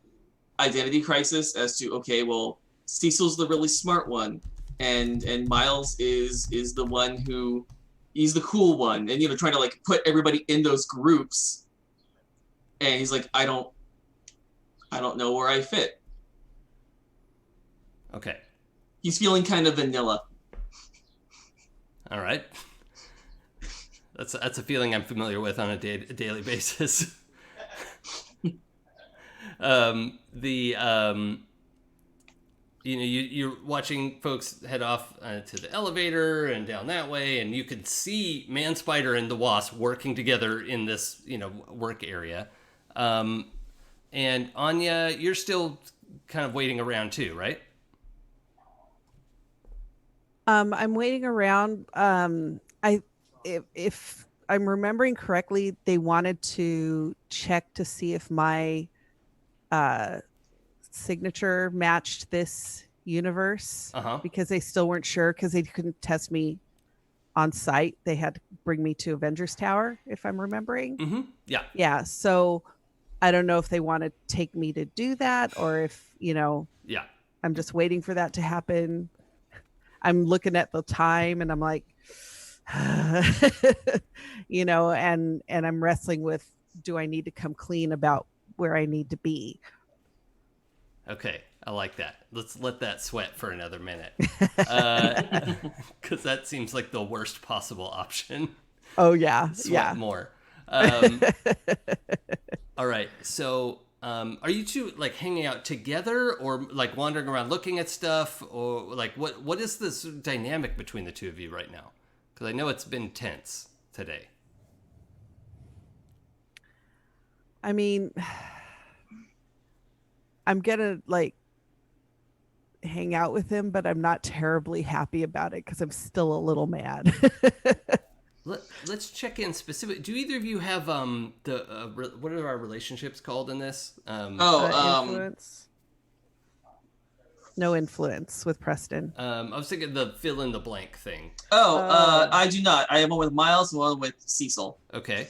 identity crisis as to, okay, well, Cecil's the really smart one, and Miles is the one who he's the cool one, and trying to like put everybody in those groups, and he's like, I don't know where I fit. Okay. He's feeling kind of vanilla. All right. That's a feeling I'm familiar with on a daily basis. You're watching folks head off to the elevator and down that way, and you can see Man Spider and the Wasp working together in this work area. And Anya, you're still kind of waiting around too, right? I'm waiting around. If I'm remembering correctly, they wanted to check to see if my signature matched this universe because they still weren't sure because they couldn't test me on site. They had to bring me to Avengers Tower, if I'm remembering. Yeah. So I don't know if they want to take me to do that or if I'm just waiting for that to happen. I'm looking at the time and I'm like, and I'm wrestling with, do I need to come clean about where I need to be? Okay, I like that. Let's let that sweat for another minute. Because that seems like the worst possible option. Oh, yeah. Sweat more. All right, so are you two like hanging out together or like wandering around looking at stuff, or like what is this dynamic between the two of you right now? Because I know it's been tense today. I mean, I'm gonna like hang out with him, but I'm not terribly happy about it because I'm still a little mad. Let's check in specific. Do either of you have what are our relationships called in this? Influence. No influence with Preston. I was thinking the fill in the blank thing. I do not. I have one with Miles and one with Cecil. Okay.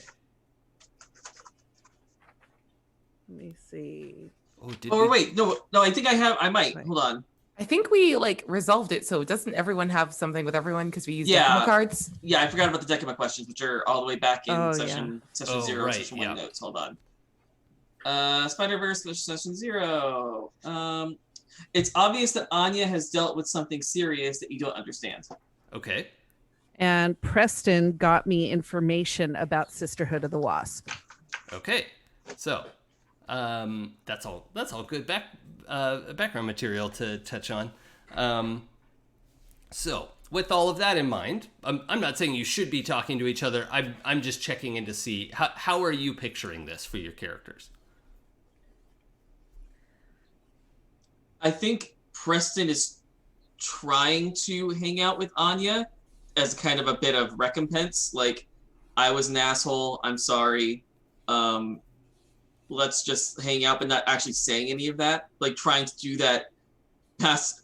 Let me see. Wait, no, I think I have. I might. Wait. Hold on. I think we like resolved it. So doesn't everyone have something with everyone because we use Decima cards? Yeah, I forgot about the Decima questions, which are all the way back in session 0, right, session 1 notes. Hold on. Spiderverse session 0. It's obvious that Anya has dealt with something serious that you don't understand. Okay. And Preston got me information about Sisterhood of the Wasp. Okay. So that's all good background material to touch on. So with all of that in mind, I'm not saying you should be talking to each other. I'm just checking in to see how are you picturing this for your characters? I think Preston is trying to hang out with Anya as kind of a bit of recompense. Like, I was an asshole. I'm sorry. Let's just hang out, but not actually saying any of that. Like, trying to do that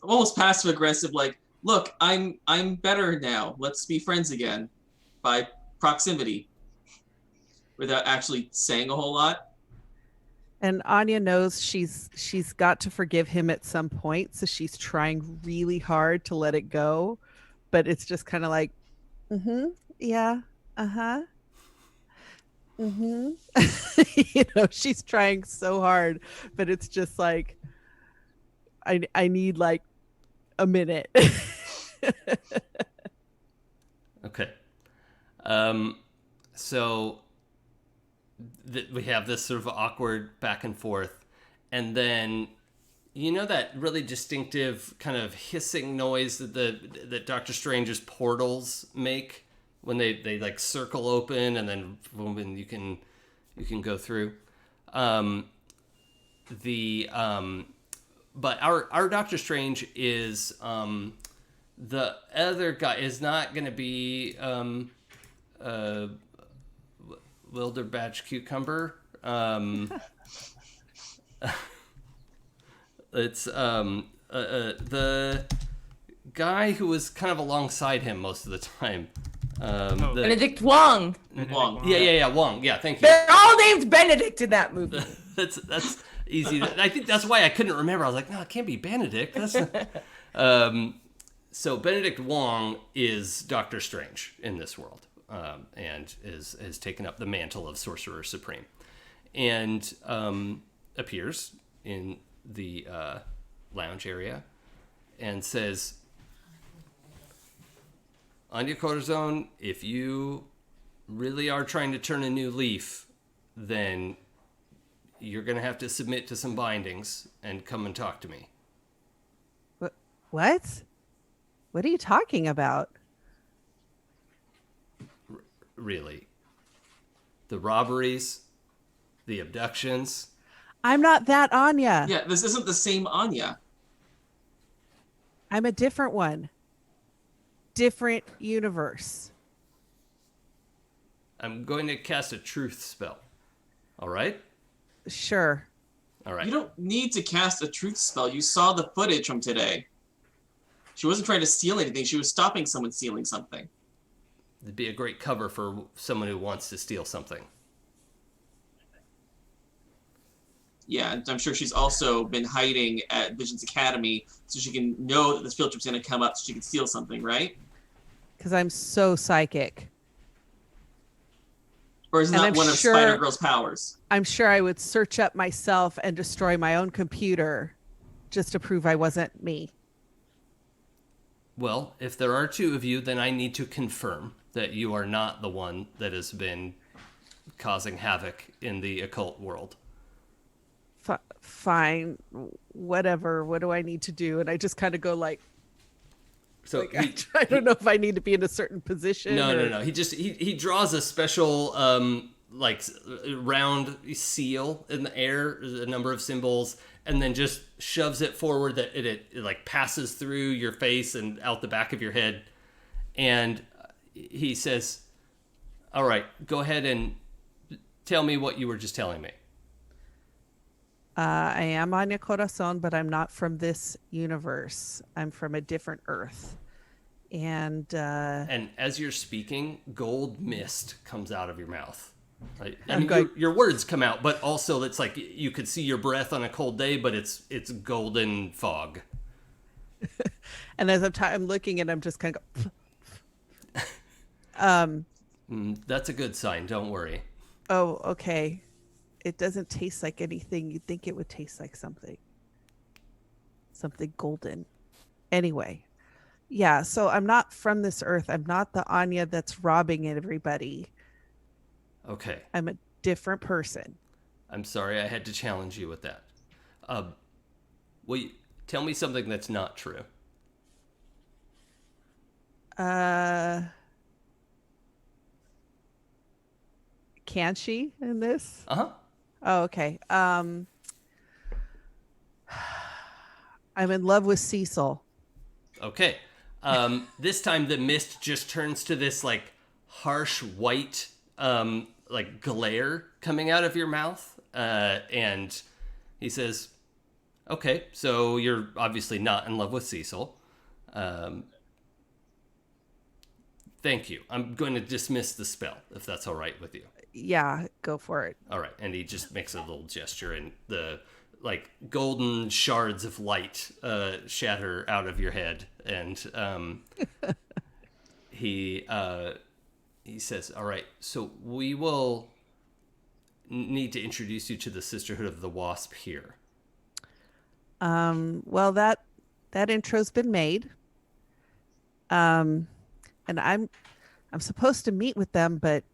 almost passive aggressive. Like, look, I'm better now. Let's be friends again by proximity, without actually saying a whole lot. And Anya knows she's got to forgive him at some point, so she's trying really hard to let it go, but it's just kind of like, yeah, she's trying so hard, but it's just like, I need like a minute. Okay. So we have this sort of awkward back and forth, and then that really distinctive kind of hissing noise that Doctor Strange's portals make when they like circle open and then boom, and you can go through. But our Doctor Strange is The other guy is not going to be Wilderbatch Cucumber. It's the guy who was kind of alongside him most of the time. Benedict Wong. Wong. Yeah, Wong. Yeah, thank you. They're all named Benedict in that movie. That's easy. I think that's why I couldn't remember. I was like, no, it can't be Benedict. That's so Benedict Wong is Doctor Strange in this world, and has taken up the mantle of Sorcerer Supreme, and appears in the lounge area and says, Anya Corazon, if you really are trying to turn a new leaf, then you're going to have to submit to some bindings and come and talk to me. What? What are you talking about? Really? The robberies, the abductions. I'm not that Anya. Yeah, this isn't the same Anya. I'm a different one. Different universe. I'm going to cast a truth spell. All right? Sure. All right. You don't need to cast a truth spell. You saw the footage from today. She wasn't trying to steal anything. She was stopping someone stealing something. It'd be a great cover for someone who wants to steal something. Yeah, and I'm sure she's also been hiding at Visions Academy so she can know that this field trip's going to come up so she can steal something, right? Because I'm so psychic. Or is And that I'm one of sure- Spider-Girl's powers? I'm sure I would search up myself and destroy my own computer just to prove I wasn't me. Well, if there are two of you, then I need to confirm that you are not the one that has been causing havoc in the occult world. Fine, whatever. What do I need to do? And I just kind of go like So I don't know if I need to be in a certain position. No. He draws a special round seal in the air, a number of symbols, and then just shoves it forward that it like passes through your face and out the back of your head. And he says, "All right, go ahead and tell me what you were just telling me." I am Anya Corazon, but I'm not from this universe. I'm from a different Earth. And as you're speaking, gold mist comes out of your mouth. Right? I I'm mean, going- your words come out, but also it's like you could see your breath on a cold day, but it's golden fog. and as I'm looking and I'm just kind of That's a good sign. Don't worry. oh, okay. It doesn't taste like anything you'd think it would taste like something golden. Anyway, yeah, so I'm not from this earth. I'm not the Anya that's robbing everybody. Okay. I'm a different person. I'm sorry I had to challenge you with that. Will you tell me something that's not true? Can she in this? Uh-huh. Oh, okay. I'm in love with Cecil. Okay. This time the mist just turns to this like harsh white like glare coming out of your mouth. And he says, "Okay, so you're obviously not in love with Cecil. Thank you. I'm going to dismiss the spell, if that's all right with you." Yeah, go for it. All right. And he just makes a little gesture, and the like golden shards of light shatter out of your head. And he says, "All right, so we will need to introduce you to the Sisterhood of the Wasp here." Well, that intro's been made. And I'm supposed to meet with them, but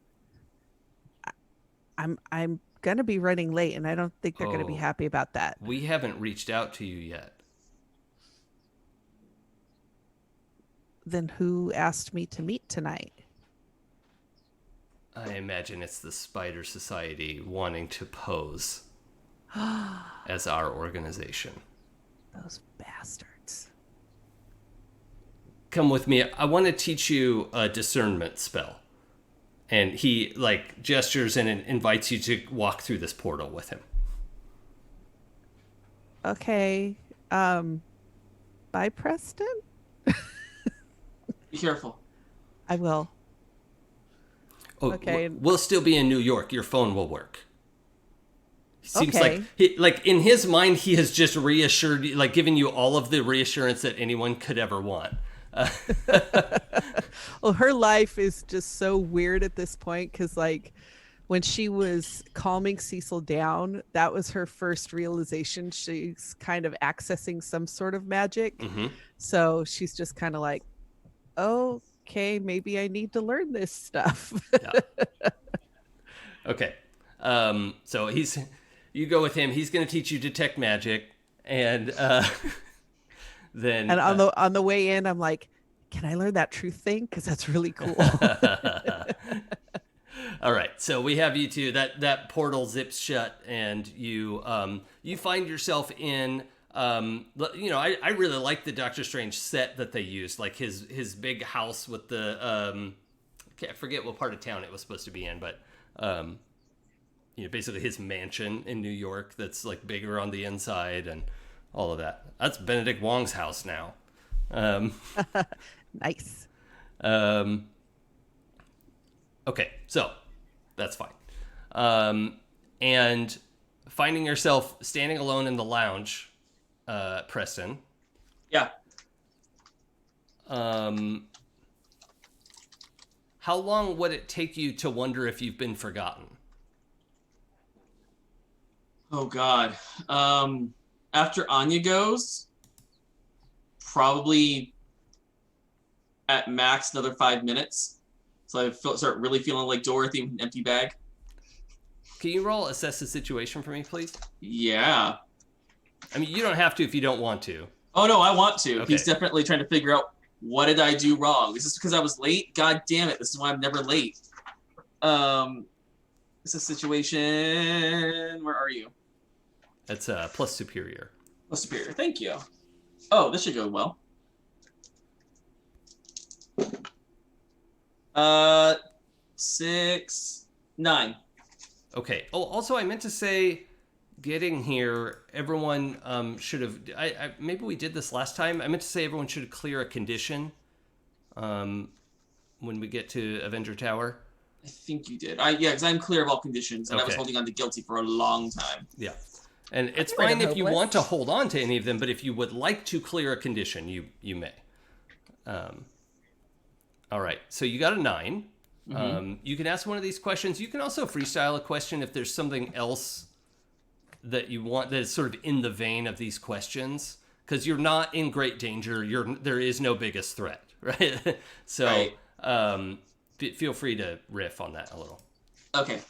I'm gonna be running late, and I don't think they're gonna be Oh. happy about that. We haven't reached out to you yet. Then who asked me to meet tonight? I imagine it's the Spider Society wanting to pose as our organization. Those bastards. come with me. I want to teach you a discernment spell. And he like gestures and invites you to walk through this portal with him. Okay. Bye, Preston. Be careful. I will. Oh, Okay. We'll still be in New York. Your phone will work. Seems Okay. like in his mind, he has just reassured you, like given you all of the reassurance that anyone could ever want. Well, her life is just so weird at this point because, like, when she was calming Cecil down, that was her first realization. She's kind of accessing some sort of magic. Mm-hmm. So she's just kind of like, okay, maybe I need to learn this stuff. Yeah. Okay. So you go with him. He's going to teach you detect magic, and then And on the way in, I'm like, can I learn that truth thing? Because that's really cool. All right, so we have you two. That portal zips shut, and you find yourself in. I really like the Doctor Strange set that they used, like his big house with the I forget what part of town it was supposed to be in, but basically his mansion in New York that's like bigger on the inside and all of that. That's Benedict Wong's house now. Nice. Okay, so that's fine. And finding yourself standing alone in the lounge, Preston. Yeah. How long would it take you to wonder if you've been forgotten? Oh God. After Anya goes, probably at max another 5 minutes. So I start really feeling like Dorothy with an empty bag. Can you roll assess the situation for me, please? Yeah. I mean, you don't have to if you don't want to. Oh no, I want to. Okay. He's definitely trying to figure out what did I do wrong. Is this because I was late? God damn it! This is why I'm never late. This is a situation. Where are you? That's plus superior. Plus superior. Thank you. Oh, this should go well. 6, 9. Okay. Oh, also, I meant to say, getting here, everyone should have. Maybe we did this last time. I meant to say everyone should clear a condition when we get to Avenger Tower. I think you did. Yeah, because I'm clear of all conditions, and I was Okay. holding on to guilty for a long time. Yeah. And it's Right, fine if you hopeless. want to hold on to any of them, but if you would like to clear a condition, you may. All right. So you got a 9. You can ask one of these questions. You can also freestyle a question if there's something else that you want that is sort of in the vein of these questions, because you're not in great danger. There is no biggest threat, right? So Right. Feel free to riff on that a little. Okay.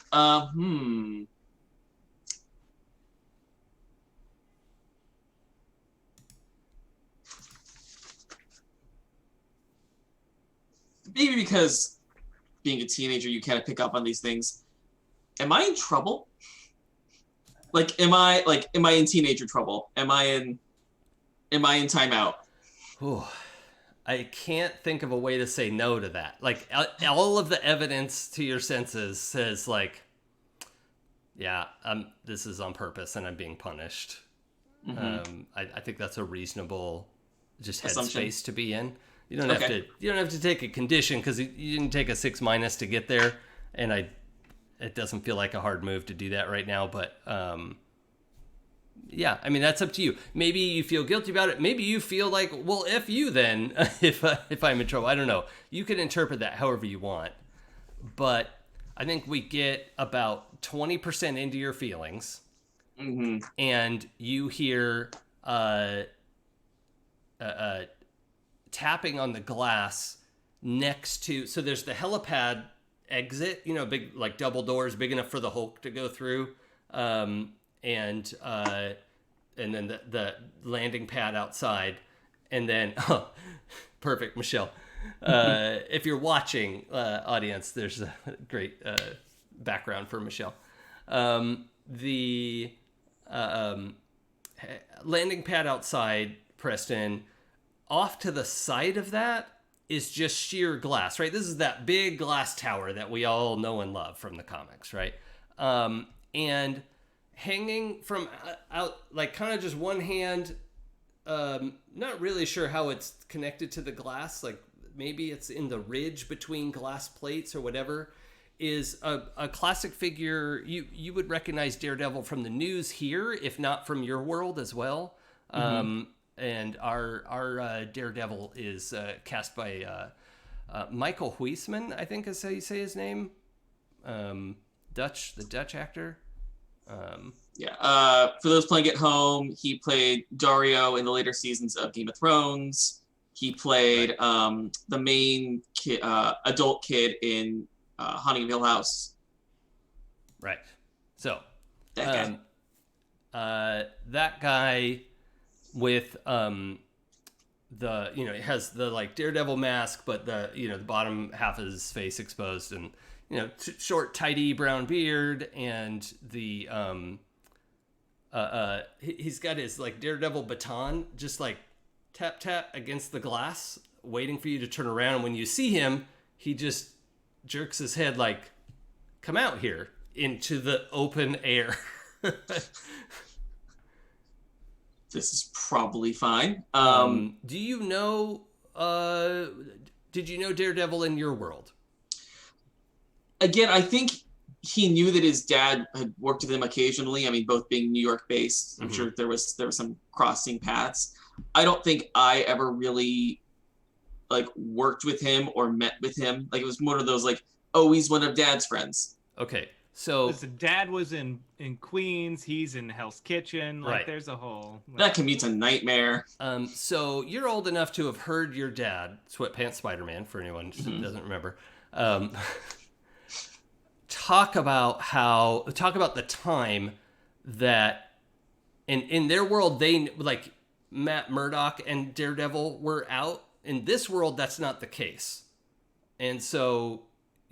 Maybe because being a teenager, you kind of pick up on these things. Am I in trouble? Am I in teenager trouble? Am I in timeout? Ooh, I can't think of a way to say no to that. Like, all of the evidence to your senses says, like, yeah, this is on purpose and I'm being punished. I think that's a reasonable just Assumption. headspace to be in. You don't have to take a condition because you didn't take a 6- to get there, and it doesn't feel like a hard move to do that right now. But yeah, I mean, that's up to you. Maybe you feel guilty about it. Maybe you feel like, well, F you then if I'm in trouble. I don't know. You can interpret that however you want. But I think we get about 20% into your feelings, and you hear tapping on the glass next to. So there's the helipad exit, big like double doors, big enough for the Hulk to go through, and then the landing pad outside, and then perfect, Michelle. If you're watching, audience, there's a great background for Michelle. The landing pad outside, Preston. Off to the side of that is just sheer glass, right? This is that big glass tower that we all know and love from the comics, right? And hanging from out, like kind of just one hand, not really sure how it's connected to the glass, like maybe it's in the ridge between glass plates or whatever, is a classic figure. You would recognize Daredevil from the news here, if not from your world as well. And our Daredevil is cast by Michael Huisman, I think is how you say his name. The Dutch actor. For those playing at home, he played Dario in the later seasons of Game of Thrones. He played the main adult kid in Haunting of Hill House. Right. So that guy with it has the like Daredevil mask, but the bottom half of his face exposed, and short tidy brown beard, and the he's got his like Daredevil baton just like tap tap against the glass waiting for you to turn around, and when you see him he just jerks his head like, come out here into the open air. This is probably fine. Do you know, did you know Daredevil in your world? Again, I think he knew that his dad had worked with him occasionally. I mean, both being New York based, I'm sure there was some crossing paths. I don't think I ever really like worked with him or met with him. Like it was one of those like, oh, he's one of Dad's friends. Okay. So listen, Dad was in Queens. He's in Hell's Kitchen. Like, right. There's a whole that commute's a nightmare. So you're old enough to have heard your dad, Sweatpants Spider-Man, for anyone who doesn't remember, talk about the time that in their world they like Matt Murdock and Daredevil were out. In this world, that's not the case, and so.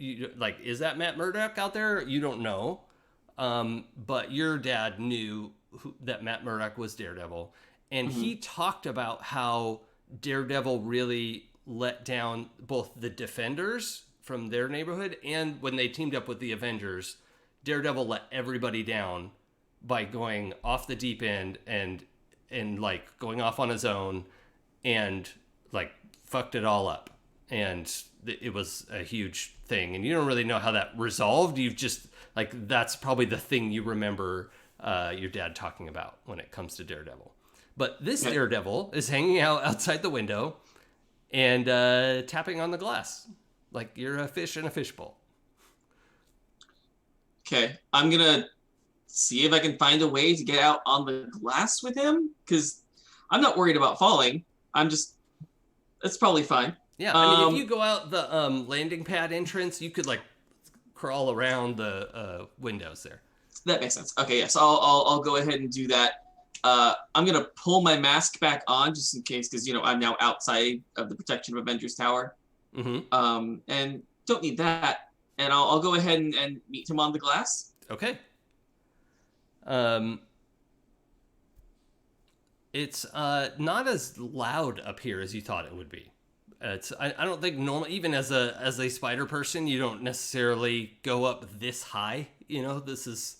Is that Matt Murdock out there? You don't know. But your dad knew that Matt Murdock was Daredevil. And he talked about how Daredevil really let down both the Defenders from their neighborhood, and when they teamed up with the Avengers, Daredevil let everybody down by going off the deep end and like going off on his own and like fucked it all up. And it was a huge thing, and you don't really know how that resolved. You've just like that's probably the thing you remember your dad talking about when it comes to Daredevil. But this Daredevil is hanging out outside the window and tapping on the glass like you're a fish in a fishbowl. Okay, I'm gonna see if I can find a way to get out on the glass with him, because I'm not worried about falling. It's probably fine. Yeah, I mean, if you go out the landing pad entrance, you could like crawl around the windows there. That makes sense. Okay, yes, I'll go ahead and do that. I'm gonna pull my mask back on just in case, because I'm now outside of the protection of Avengers Tower, and don't need that. And I'll go ahead and meet him on the glass. Okay. It's not as loud up here as you thought it would be. I don't think normal, even as a spider person, you don't necessarily go up this high. This is,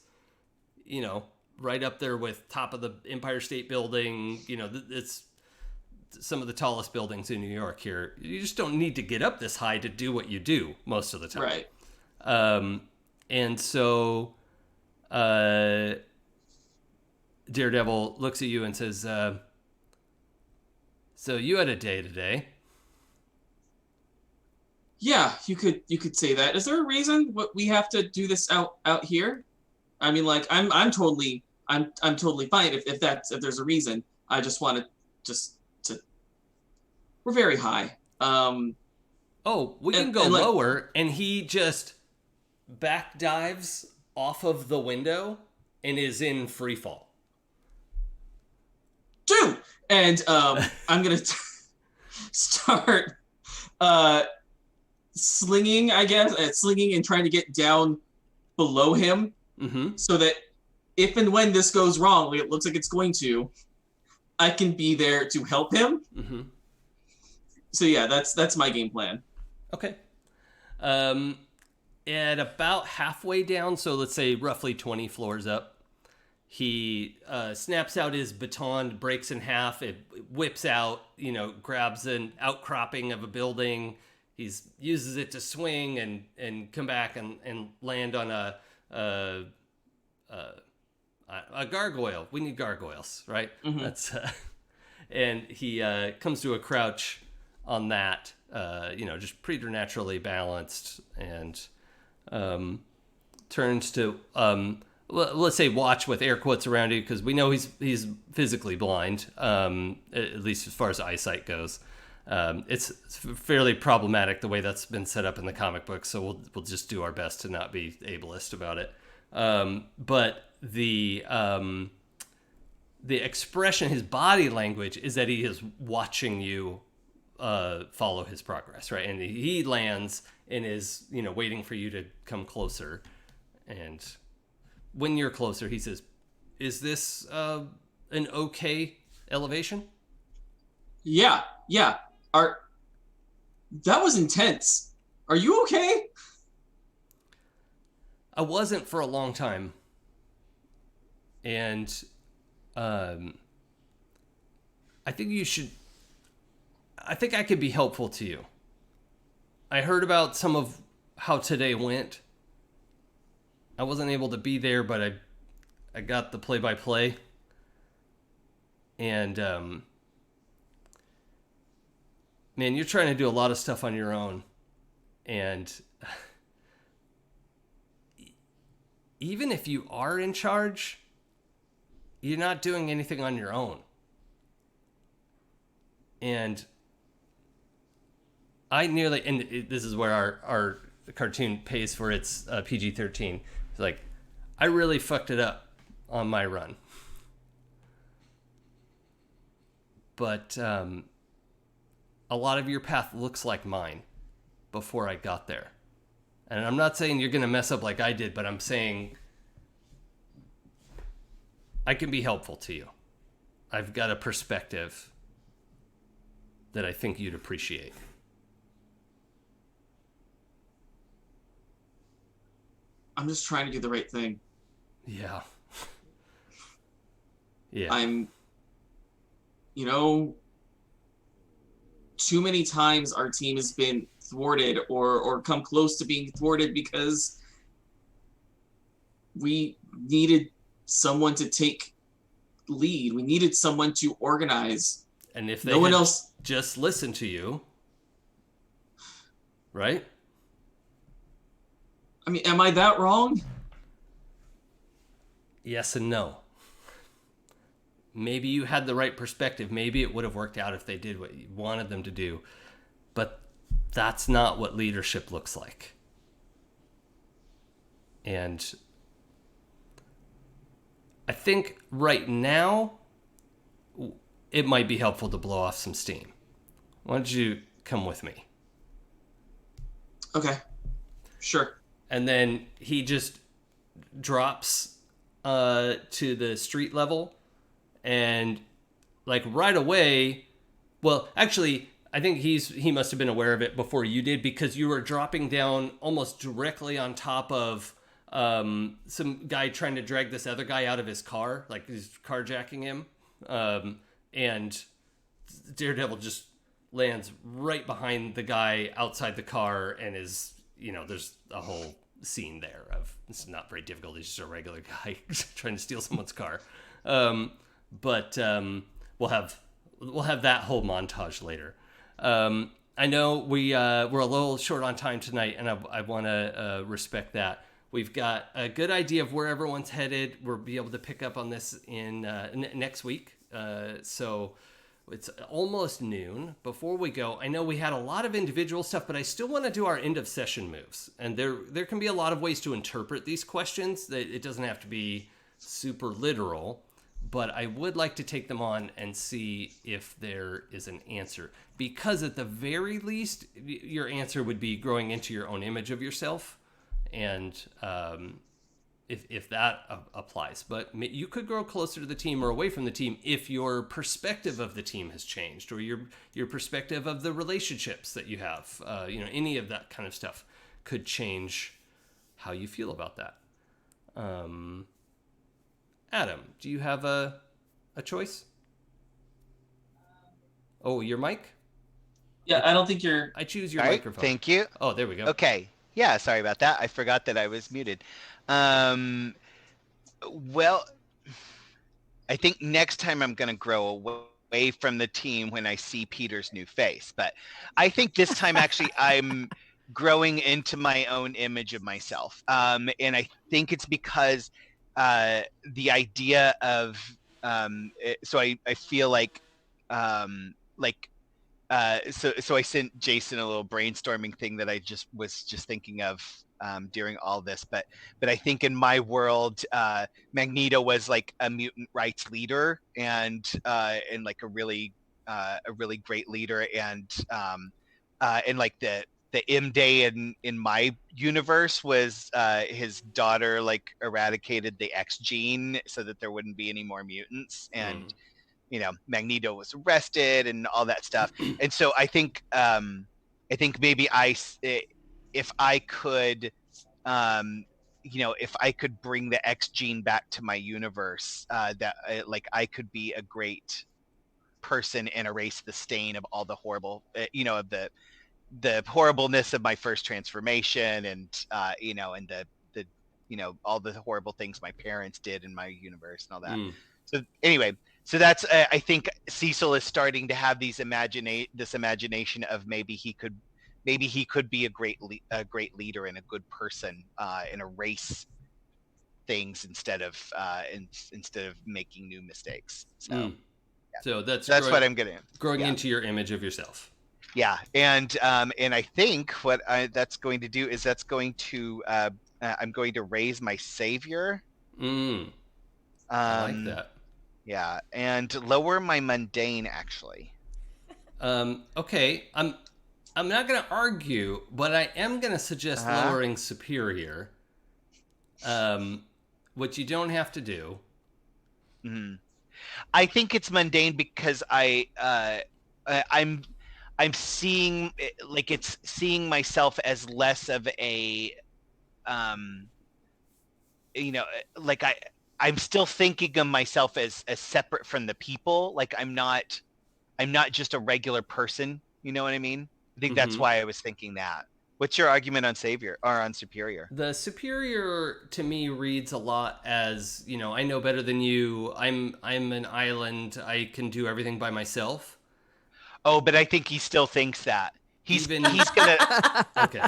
right up there with top of the Empire State Building. It's some of the tallest buildings in New York here. You just don't need to get up this high to do what you do most of the time. Right. And so, Daredevil looks at you and says, so you had a day today. Yeah, you could say that. Is there a reason what we have to do this out here? I mean, like I'm totally fine if there's a reason. I just want to we're very high. We can go lower, and he just back dives off of the window and is in free fall. Dude, and I'm gonna start slinging and trying to get down below him, so that if and when this goes wrong, like it looks like it's going to, I can be there to help him. So yeah, that's my game plan. Okay. At about halfway down, so let's say roughly 20 floors up, he snaps out his baton, breaks in half. It whips out, grabs an outcropping of a building. He uses it to swing and come back and land on a gargoyle. We need gargoyles, right? Mhm. That's and he comes to a crouch on that. Just preternaturally balanced, and turns to let's say watch with air quotes around you, because we know he's physically blind, at least as far as eyesight goes. It's fairly problematic the way that's been set up in the comic book, so we'll just do our best to not be ableist about it. But the expression, his body language, is that he is watching you follow his progress, right? And he lands and is waiting for you to come closer, and when you're closer, he says, "Is this an okay elevation?" Yeah. That was intense. Are you okay? I wasn't for a long time, and I think I could be helpful to you. I heard about some of how today went. I wasn't able to be there, but I got the play-by-play. And, man, you're trying to do a lot of stuff on your own. And even if you are in charge, you're not doing anything on your own. And this is where our cartoon pays for its PG-13. It's like, I really fucked it up on my run. But a lot of your path looks like mine before I got there. And I'm not saying you're going to mess up like I did, but I'm saying I can be helpful to you. I've got a perspective that I think you'd appreciate. I'm just trying to do the right thing. Yeah. Yeah. I'm, too many times our team has been thwarted or come close to being thwarted because we needed someone to take lead. We needed someone to organize. And if they no one else just listened to you, right? I mean, am I that wrong? Yes and no. Maybe you had the right perspective. Maybe it would have worked out if they did what you wanted them to do. But that's not what leadership looks like. And I think right now, it might be helpful to blow off some steam. Why don't you come with me? Okay. Sure. And then he just drops to the street level, and like right away, well, actually, I think he must have been aware of it before you did, because you were dropping down almost directly on top of some guy trying to drag this other guy out of his car, like he's carjacking him, and Daredevil just lands right behind the guy outside the car, and is, there's a whole scene there of, it's not very difficult, he's just a regular guy trying to steal someone's car. But we'll have that whole montage later. I know we're a little short on time tonight, and I want to respect that. We've got a good idea of where everyone's headed. We'll be able to pick up on this in next week. So it's almost noon. Before we go, I know we had a lot of individual stuff, but I still want to do our end of session moves. And there can be a lot of ways to interpret these questions. That it doesn't have to be super literal, but I would like to take them on and see if there is an answer. Because at the very least, your answer would be growing into your own image of yourself, and if that applies. But you could grow closer to the team or away from the team if your perspective of the team has changed, or your perspective of the relationships that you have. Any of that kind of stuff could change how you feel about that. Adam, do you have a choice? Oh, your mic? Yeah, I don't think you're. I choose your All right, microphone. thank you. Oh, there we go. Okay. Yeah, sorry about that. I forgot that I was muted. Well, I think next time I'm going to grow away from the team when I see Peter's new face. But I think this time actually I'm growing into my own image of myself. And I think it's because the idea of so I feel like so I sent Jason a little brainstorming thing that I was just thinking of during all this, but I think in my world, Magneto was like a mutant rights leader and like a really great leader, and like the M Day in my universe was his daughter like eradicated the X gene so that there wouldn't be any more mutants, and Magneto was arrested and all that stuff. And so I think maybe if I could if I could bring the X gene back to my universe, that I could be a great person and erase the stain of all the horrible of the horribleness of my first transformation, and and the all the horrible things my parents did in my universe and all that. So anyway, so that's I think Cecil is starting to have this imagination of maybe he could be a great leader and a good person, and erase things instead of making new mistakes. So so that's what I'm getting. Growing into your image of yourself. Yeah, and I think what that's going to do is that's going to I'm going to raise my savior. I like that. Yeah, and lower my mundane actually. Okay, I'm not going to argue, but I am going to suggest lowering superior. Which you don't have to do. Mm-hmm. I think it's mundane because I'm seeing it's seeing myself as less of a I'm still thinking of myself as separate from the people. Like I'm not just a regular person. You know what I mean? I think that's why I was thinking that. What's your argument on savior or on superior? The superior to me reads a lot as, I know better than you. I'm an island. I can do everything by myself. Oh, but I think he still thinks that. He's gonna okay.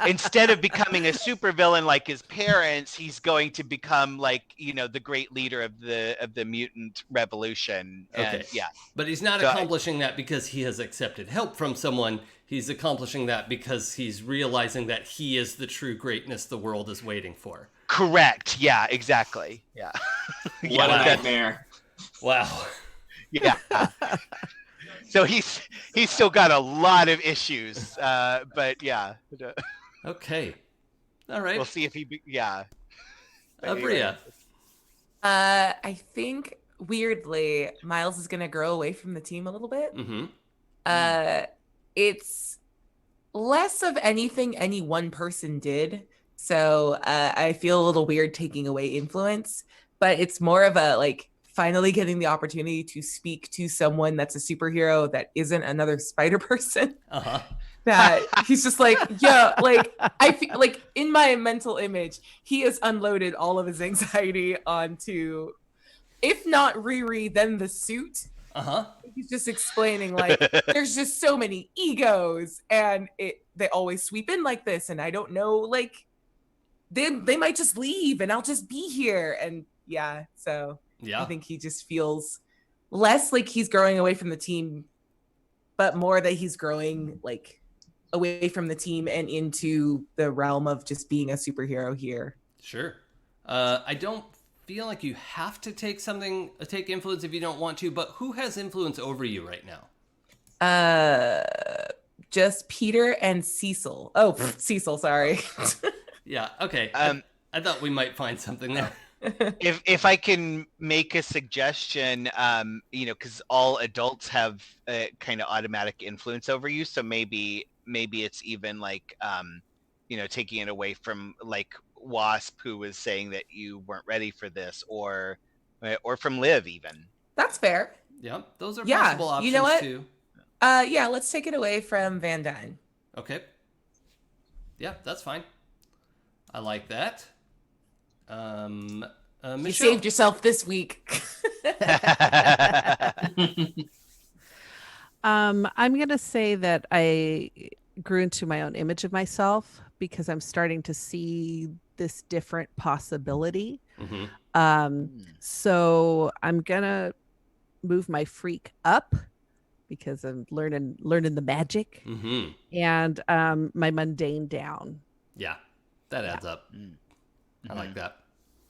Instead of becoming a supervillain like his parents, he's going to become like the great leader of the mutant revolution. And, okay. But he's not accomplishing that because he has accepted help from someone. He's accomplishing that because he's realizing that he is the true greatness the world is waiting for. Correct. Yeah. Exactly. Yeah. What a nightmare! Wow. Yeah. So he's still got a lot of issues, but yeah. Okay. All right. We'll see if he. Bria. I think weirdly, Miles is gonna grow away from the team a little bit. It's less of anything any one person did, so I feel a little weird taking away influence. But it's more of a finally getting the opportunity to speak to someone that's a superhero that isn't another spider person. That he's just I feel in my mental image, he has unloaded all of his anxiety onto, if not Riri, then the suit. He's just explaining there's just so many egos and they always sweep in like this, and I don't know, they might just leave and I'll just be here. And I think he just feels less like he's growing away from the team, but more that he's growing away from the team and into the realm of just being a superhero here. Sure. I don't feel like you have to take influence if you don't want to, but who has influence over you right now? Just Peter and Cecil. Oh, Cecil, sorry. Yeah, okay. I thought we might find something there. If I can make a suggestion, because all adults have a kind of automatic influence over you, so maybe it's even like taking it away from like Wasp, who was saying that you weren't ready for this, or from Liv even. That's fair. Yep, those are Yeah, possible options you know what? too. Yeah, let's take it away from Van Dyne. Okay. Yeah, that's fine. I like that. You Michelle? saved yourself this week. I'm going to say that I grew into my own image of myself because I'm starting to see this different possibility. So I'm going to move my freak up because I'm learning the magic, and my mundane down. Yeah, that adds up. I like that.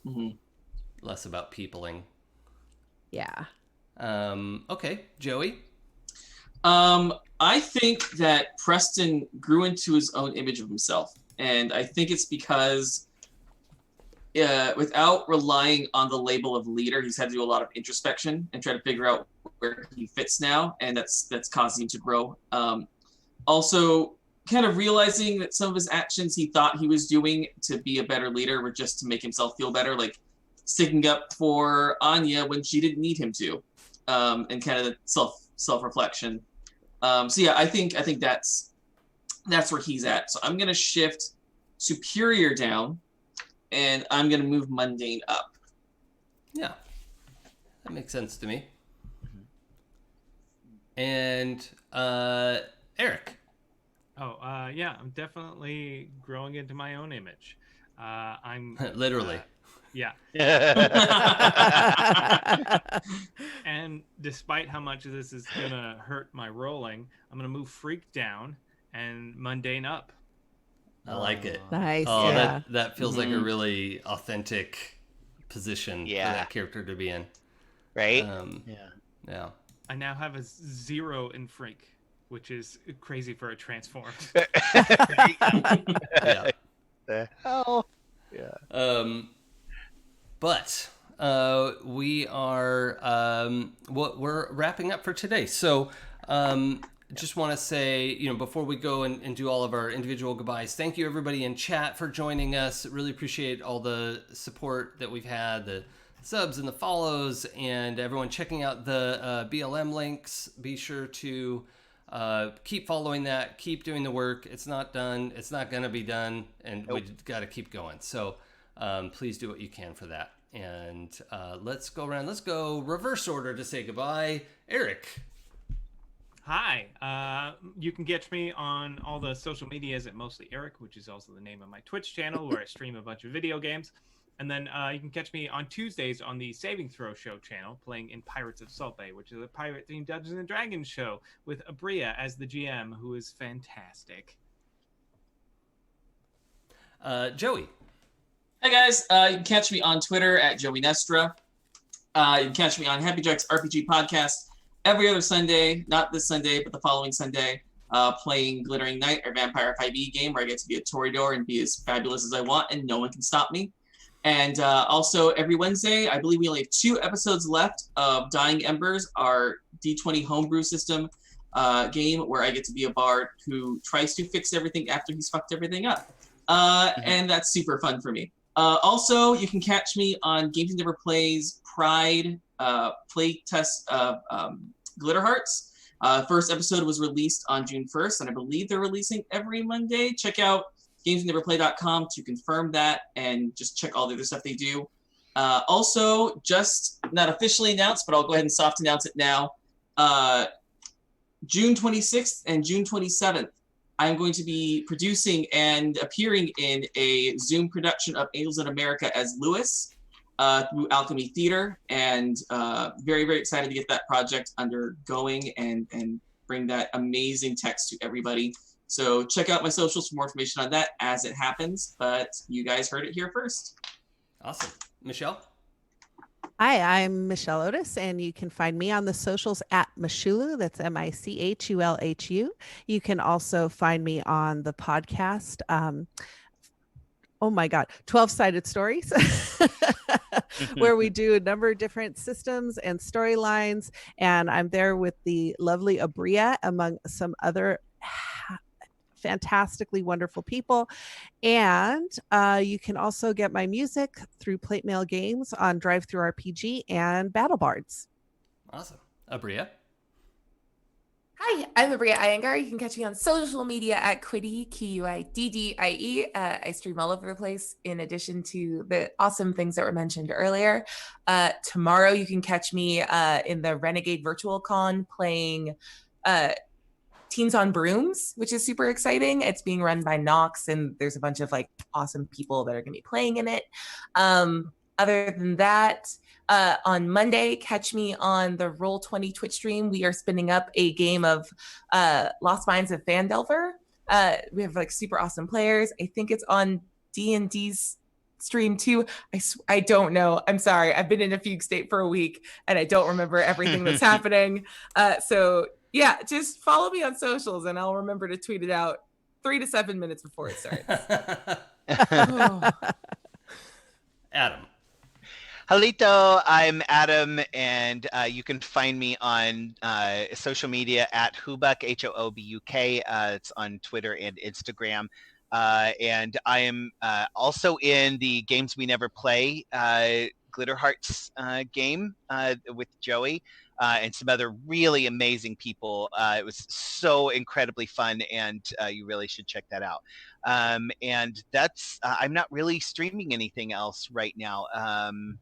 Mm-hmm. Less about peopling. Yeah. Okay, Joey. I think that Preston grew into his own image of himself, and I think it's because without relying on the label of leader, he's had to do a lot of introspection and try to figure out where he fits now, and that's causing him to grow. Also, kind of realizing that some of his actions he thought he was doing to be a better leader were just to make himself feel better, like sticking up for Anya when she didn't need him to, and kind of self-reflection. So yeah, I think that's where he's at. So I'm gonna shift Superior down, and I'm gonna move Mundane up. Yeah, that makes sense to me. And Eric. Yeah, I'm definitely growing into my own image. I'm literally. Yeah. And despite how much of this is gonna hurt my rolling, I'm gonna move Freak down and Mundane up. I like it. Nice. Oh, yeah. that feels like a really authentic position for Yeah. that character to be in. Right? Yeah. I now have a 0 in Freak, which is crazy for a transform. Yeah. The hell? Yeah. But we are we're wrapping up for today. So just want to say, before we go and do all of our individual goodbyes, thank you everybody in chat for joining us. Really appreciate all the support that we've had, the subs and the follows, and everyone checking out the BLM links. Be sure to keep following that, keep doing the work. It's not done. It's not going to be done. And we got to keep going. So please do what you can for that. And let's go around. Let's go reverse order to say goodbye. Eric. Hi. You can catch me on all the social medias at Mostly Eric, which is also the name of my Twitch channel where I stream a bunch of video games. And then you can catch me on Tuesdays on the Saving Throw Show channel playing in Pirates of Salt Bay, which is a pirate-themed Dungeons & Dragons show with Abria as the GM, who is fantastic. Joey. Hi guys, you can catch me on Twitter at Joey Nestra. You can catch me on Happy Jacks RPG Podcast every other Sunday, not this Sunday, but the following Sunday, playing Glittering Night, our Vampire 5e game where I get to be a Toreador and be as fabulous as I want and no one can stop me. And also every Wednesday, I believe we only have 2 episodes left of Dying Embers, our D20 homebrew system game where I get to be a bard who tries to fix everything after he's fucked everything up. And that's super fun for me. Also, you can catch me on Games Never Plays Pride play test Glitter Hearts. First episode was released on June 1st, and I believe they're releasing every Monday. Check out gamesneverplay.com to confirm that, and just check all the other stuff they do. Also, just not officially announced, but I'll go ahead and soft announce it now. June 26th and June 27th, I'm going to be producing and appearing in a Zoom production of Angels in America as Lewis through Alchemy Theater, and very, very excited to get that project undergoing and bring that amazing text to everybody. So check out my socials for more information on that as it happens, but you guys heard it here first. Awesome. Michelle? Hi, I'm Michelle Otis, and you can find me on the socials at Michulu. That's Michulhu. You can also find me on the podcast oh my God, 12-sided stories, where we do a number of different systems and storylines. And I'm there with the lovely Abria, among some other fantastically wonderful people. And you can also get my music through Plate Mail Games on Drive Through RPG and Battle Bards. Awesome. Abria? Hi, I'm Maria Iyengar. You can catch me on social media at Quiddie, Quiddie. I stream all over the place in addition to the awesome things that were mentioned earlier. Tomorrow, you can catch me in the Renegade Virtual Con playing Teens on Brooms, which is super exciting. It's being run by Nox, and there's a bunch of like awesome people that are going to be playing in it. Other than that, on Monday, catch me on the Roll20 Twitch stream. We are spinning up a game of Lost Mines of Phandelver. We have like super awesome players. I think it's on D&D's stream too. I don't know. I'm sorry. I've been in a fugue state for a week and I don't remember everything that's happening. So yeah, just follow me on socials and I'll remember to tweet it out 3 to 7 minutes before it starts. Adam. Halito, I'm Adam, and you can find me on social media at Hoobuk, Hoobuk. It's on Twitter and Instagram. And I am also in the Games We Never Play Glitter Hearts game with Joey and some other really amazing people. It was so incredibly fun, and you really should check that out. And that's I'm not really streaming anything else right now.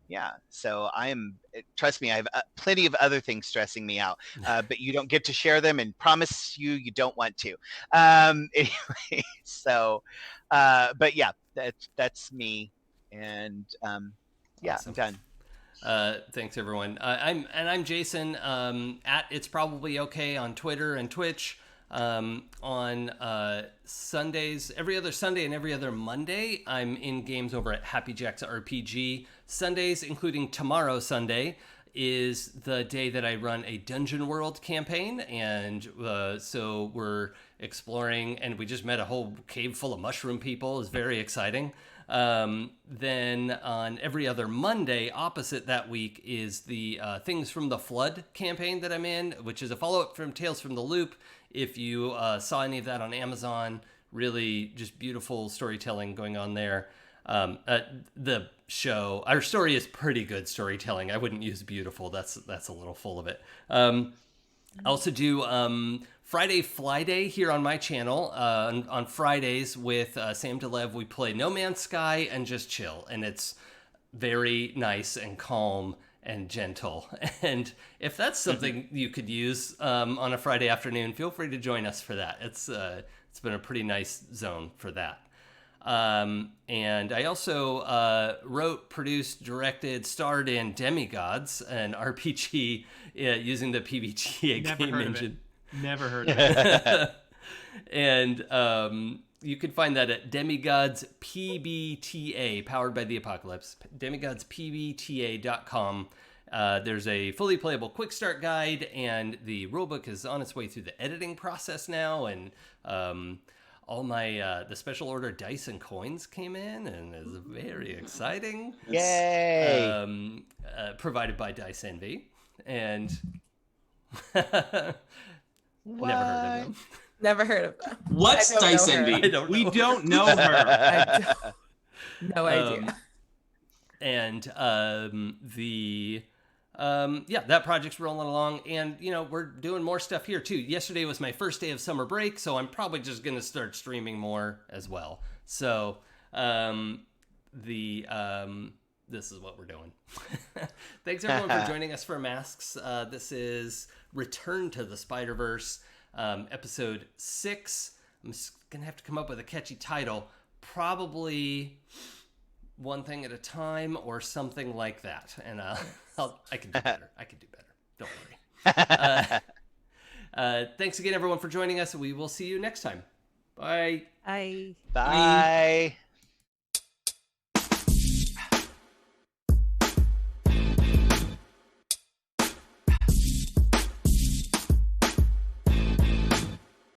Yeah, so I am. Trust me, I have plenty of other things stressing me out, but you don't get to share them, and promise you don't want to. Anyway, so, but yeah, that's me, and yeah, Awesome. I'm done. Thanks everyone. I'm Jason at It's Probably Okay on Twitter and Twitch. On Sundays, every other Sunday and every other Monday, I'm in games over at Happy Jack's RPG. Sundays, including tomorrow Sunday, is the day that I run a Dungeon World campaign, and so we're exploring, and we just met a whole cave full of mushroom people. It's very exciting. Then on every other Monday, opposite that week, is the Things from the Flood campaign that I'm in, which is a follow-up from Tales from the Loop. If you saw any of that on Amazon, really just beautiful storytelling going on there. The show, our story is pretty good storytelling. I wouldn't use beautiful. That's a little full of it. I also do Friday Fly Day here on my channel. On Fridays with Sam DeLev, we play No Man's Sky and just chill. And it's very nice and calm and gentle. And if that's something you could use on a Friday afternoon, feel free to join us for that. It's been a pretty nice zone for that. And I also wrote, produced, directed, starred in Demigods, an RPG using the PBTA game engine. Never heard of it. And you can find that at Demigods PBTA, powered by the apocalypse, demigodspbta.com. There's a fully playable quick start guide, and the rulebook is on its way through the editing process now, and all my the special order dice and coins came in, and it's very exciting. Yay! Provided by Dice Envy, and Never heard of them. What's Dice Envy? We don't know her. No idea. And that project's rolling along, and we're doing more stuff here too. Yesterday was my first day of summer break, so I'm probably just gonna start streaming more as well. So this is what we're doing. Thanks everyone for joining us for Masks. This is Return to the Spiderverse, episode 6. I'm just gonna have to come up with a catchy title, probably One Thing at a Time or something like that, and I can do better. Don't worry. Thanks again, everyone, for joining us. We will see you next time. Bye. Bye. Bye.